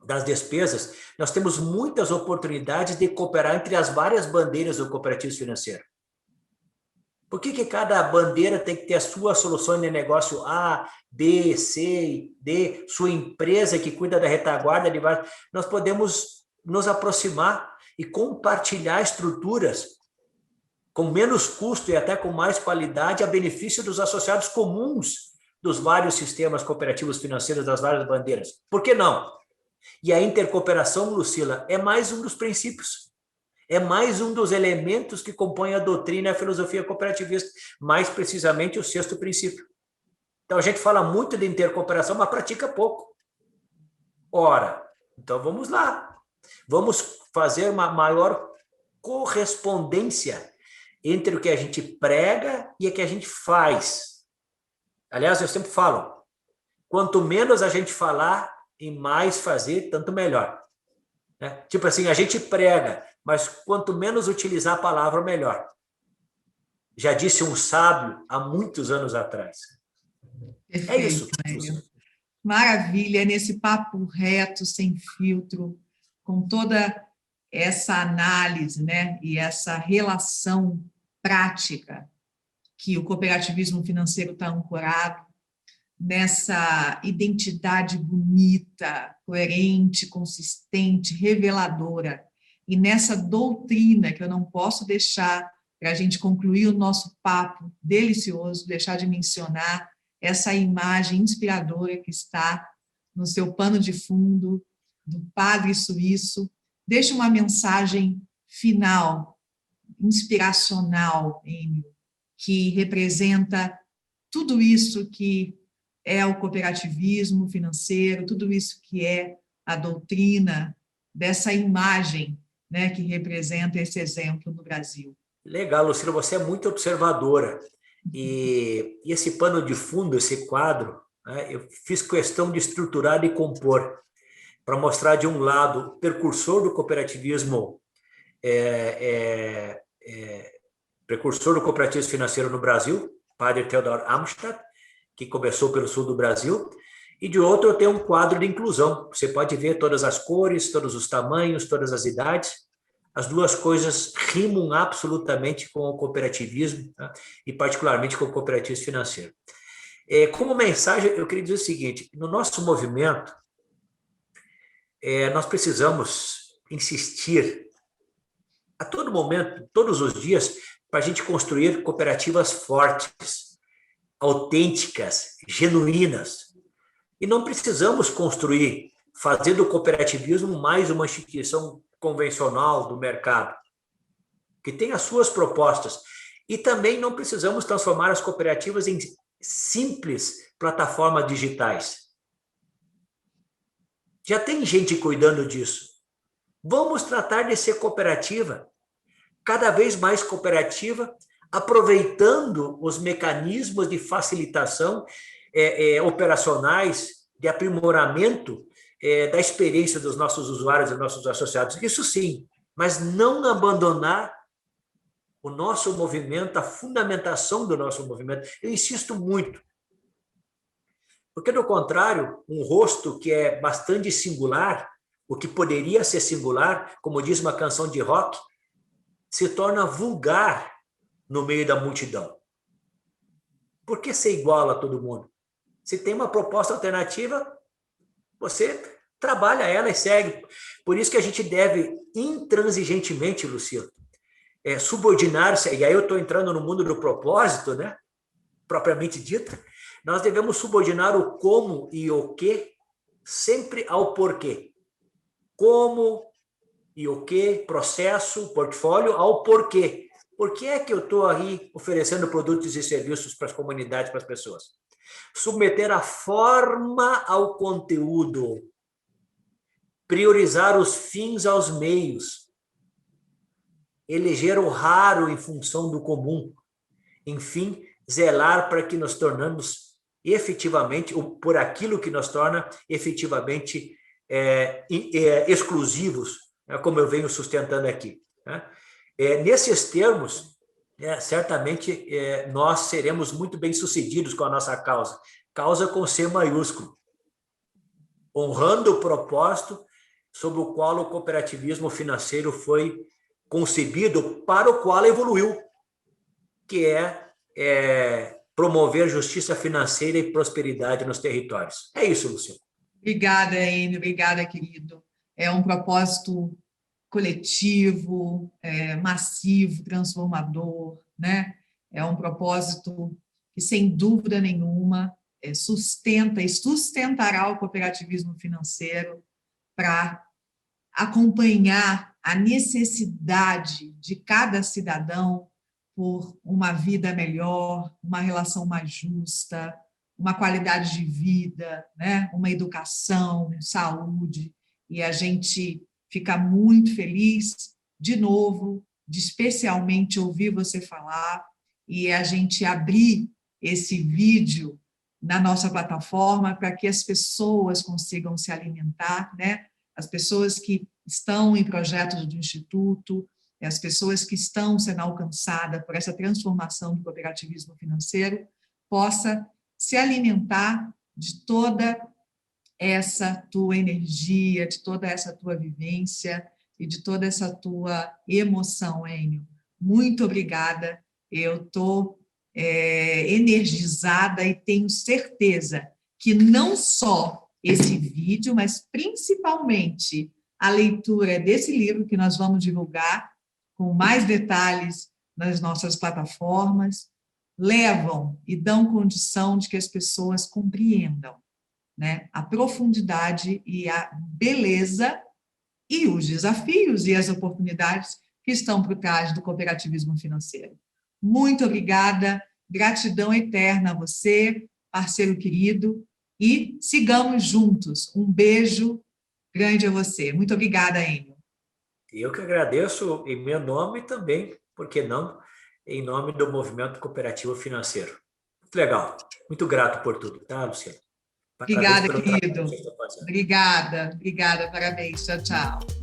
das despesas. Nós temos muitas oportunidades de cooperar entre as várias bandeiras do cooperativismo financeiro. Por que cada bandeira tem que ter a sua solução de negócio A, B, C, D, sua empresa que cuida da retaguarda de vários? Nós podemos nos aproximar e compartilhar estruturas com menos custo e até com mais qualidade a benefício dos associados comuns dos vários sistemas cooperativos financeiros das várias bandeiras. Por que não? E a intercooperação, Lucila, é mais um dos princípios. É mais um dos elementos que compõem a doutrina e a filosofia cooperativista, mais precisamente o sexto princípio. Então, a gente fala muito de intercooperação, mas pratica pouco. Ora, então vamos lá. Vamos fazer uma maior correspondência entre o que a gente prega e o que a gente faz. Aliás, eu sempre falo, quanto menos a gente falar e mais fazer, tanto melhor. Tipo assim, a gente prega, mas quanto menos utilizar a palavra, melhor. Já disse um sábio há muitos anos atrás. Perfeito, é isso. Enio. Maravilha, nesse papo reto, sem filtro, com toda essa análise, né, e essa relação prática que o cooperativismo financeiro está ancorado, nessa identidade bonita, coerente, consistente, reveladora E nessa doutrina, que eu não posso deixar, para a gente concluir o nosso papo delicioso, deixar de mencionar essa imagem inspiradora que está no seu pano de fundo, do padre suíço. Deixa uma mensagem final, inspiracional, Enio, que representa tudo isso que é o cooperativismo financeiro, tudo isso que é a doutrina dessa imagem, né, que representa esse exemplo no Brasil. Legal, Lucila, você é muito observadora. E esse pano de fundo, esse quadro, né, eu fiz questão de estruturar e compor para mostrar, de um lado, o precursor do cooperativismo, precursor do cooperativismo financeiro no Brasil, padre Theodor Amstadt, que começou pelo sul do Brasil, e de outro eu tenho um quadro de inclusão. Você pode ver todas as cores, todos os tamanhos, todas as idades. As duas coisas rimam absolutamente com o cooperativismo, tá? E particularmente com o cooperativismo financeiro. Como mensagem, eu queria dizer o seguinte: no nosso movimento, nós precisamos insistir a todo momento, todos os dias, para a gente construir cooperativas fortes, autênticas, genuínas. E não precisamos fazer do cooperativismo mais uma instituição convencional do mercado, que tem as suas propostas. E também não precisamos transformar as cooperativas em simples plataformas digitais. Já tem gente cuidando disso. Vamos tratar de ser cooperativa, cada vez mais cooperativa, aproveitando os mecanismos de facilitação operacionais, de aprimoramento da experiência dos nossos usuários e dos nossos associados. Isso sim, mas não abandonar o nosso movimento, a fundamentação do nosso movimento. Eu insisto muito. Porque, do contrário, um rosto que é bastante singular, o que poderia ser singular, como diz uma canção de rock, se torna vulgar no meio da multidão. Por que ser igual a todo mundo? Se tem uma proposta alternativa, você trabalha ela e segue. Por isso que a gente deve intransigentemente, Luciano, subordinar-se, e aí eu estou entrando no mundo do propósito, né? Propriamente dito, nós devemos subordinar o como e o que sempre ao porquê. Como e o que, processo, portfólio, ao porquê. Por que é que eu estou aí oferecendo produtos e serviços para as comunidades, para as pessoas? Submeter a forma ao conteúdo, priorizar os fins aos meios, eleger o raro em função do comum, enfim, zelar para que nos tornamos efetivamente, ou por aquilo que nos torna efetivamente exclusivos, como eu venho sustentando aqui. Nesses termos, certamente nós seremos muito bem-sucedidos com a nossa causa, causa com C maiúsculo, honrando o propósito sobre o qual o cooperativismo financeiro foi concebido, para o qual evoluiu, que é promover justiça financeira e prosperidade nos territórios. É isso, Luciano. Obrigada, Enio. Obrigada, querido. É um propósito coletivo, massivo, transformador, né? É um propósito que, sem dúvida nenhuma, sustenta e sustentará o cooperativismo financeiro para acompanhar a necessidade de cada cidadão por uma vida melhor, uma relação mais justa, uma qualidade de vida, né? Uma educação, saúde, e a gente fica muito feliz, de novo, de especialmente ouvir você falar e a gente abrir esse vídeo na nossa plataforma para que as pessoas consigam se alimentar, né? As pessoas que estão em projetos do Instituto, as pessoas que estão sendo alcançadas por essa transformação do cooperativismo financeiro, possa se alimentar de toda essa tua energia, de toda essa tua vivência e de toda essa tua emoção, Enio. Muito obrigada. Eu estou energizada e tenho certeza que não só esse vídeo, mas principalmente a leitura desse livro que nós vamos divulgar com mais detalhes nas nossas plataformas, levam e dão condição de que as pessoas compreendam, né, a profundidade e a beleza e os desafios e as oportunidades que estão por trás do cooperativismo financeiro. Muito obrigada, gratidão eterna a você, parceiro querido, e sigamos juntos. Um beijo grande a você. Muito obrigada, Enio. Eu que agradeço em meu nome também, por que não, em nome do Movimento Cooperativo Financeiro. Muito legal. Muito grato por tudo, tá, Luciano? Parabéns Obrigada, pelo trabalho que querido. você está fazendo. Obrigada, parabéns. Tchau, tchau.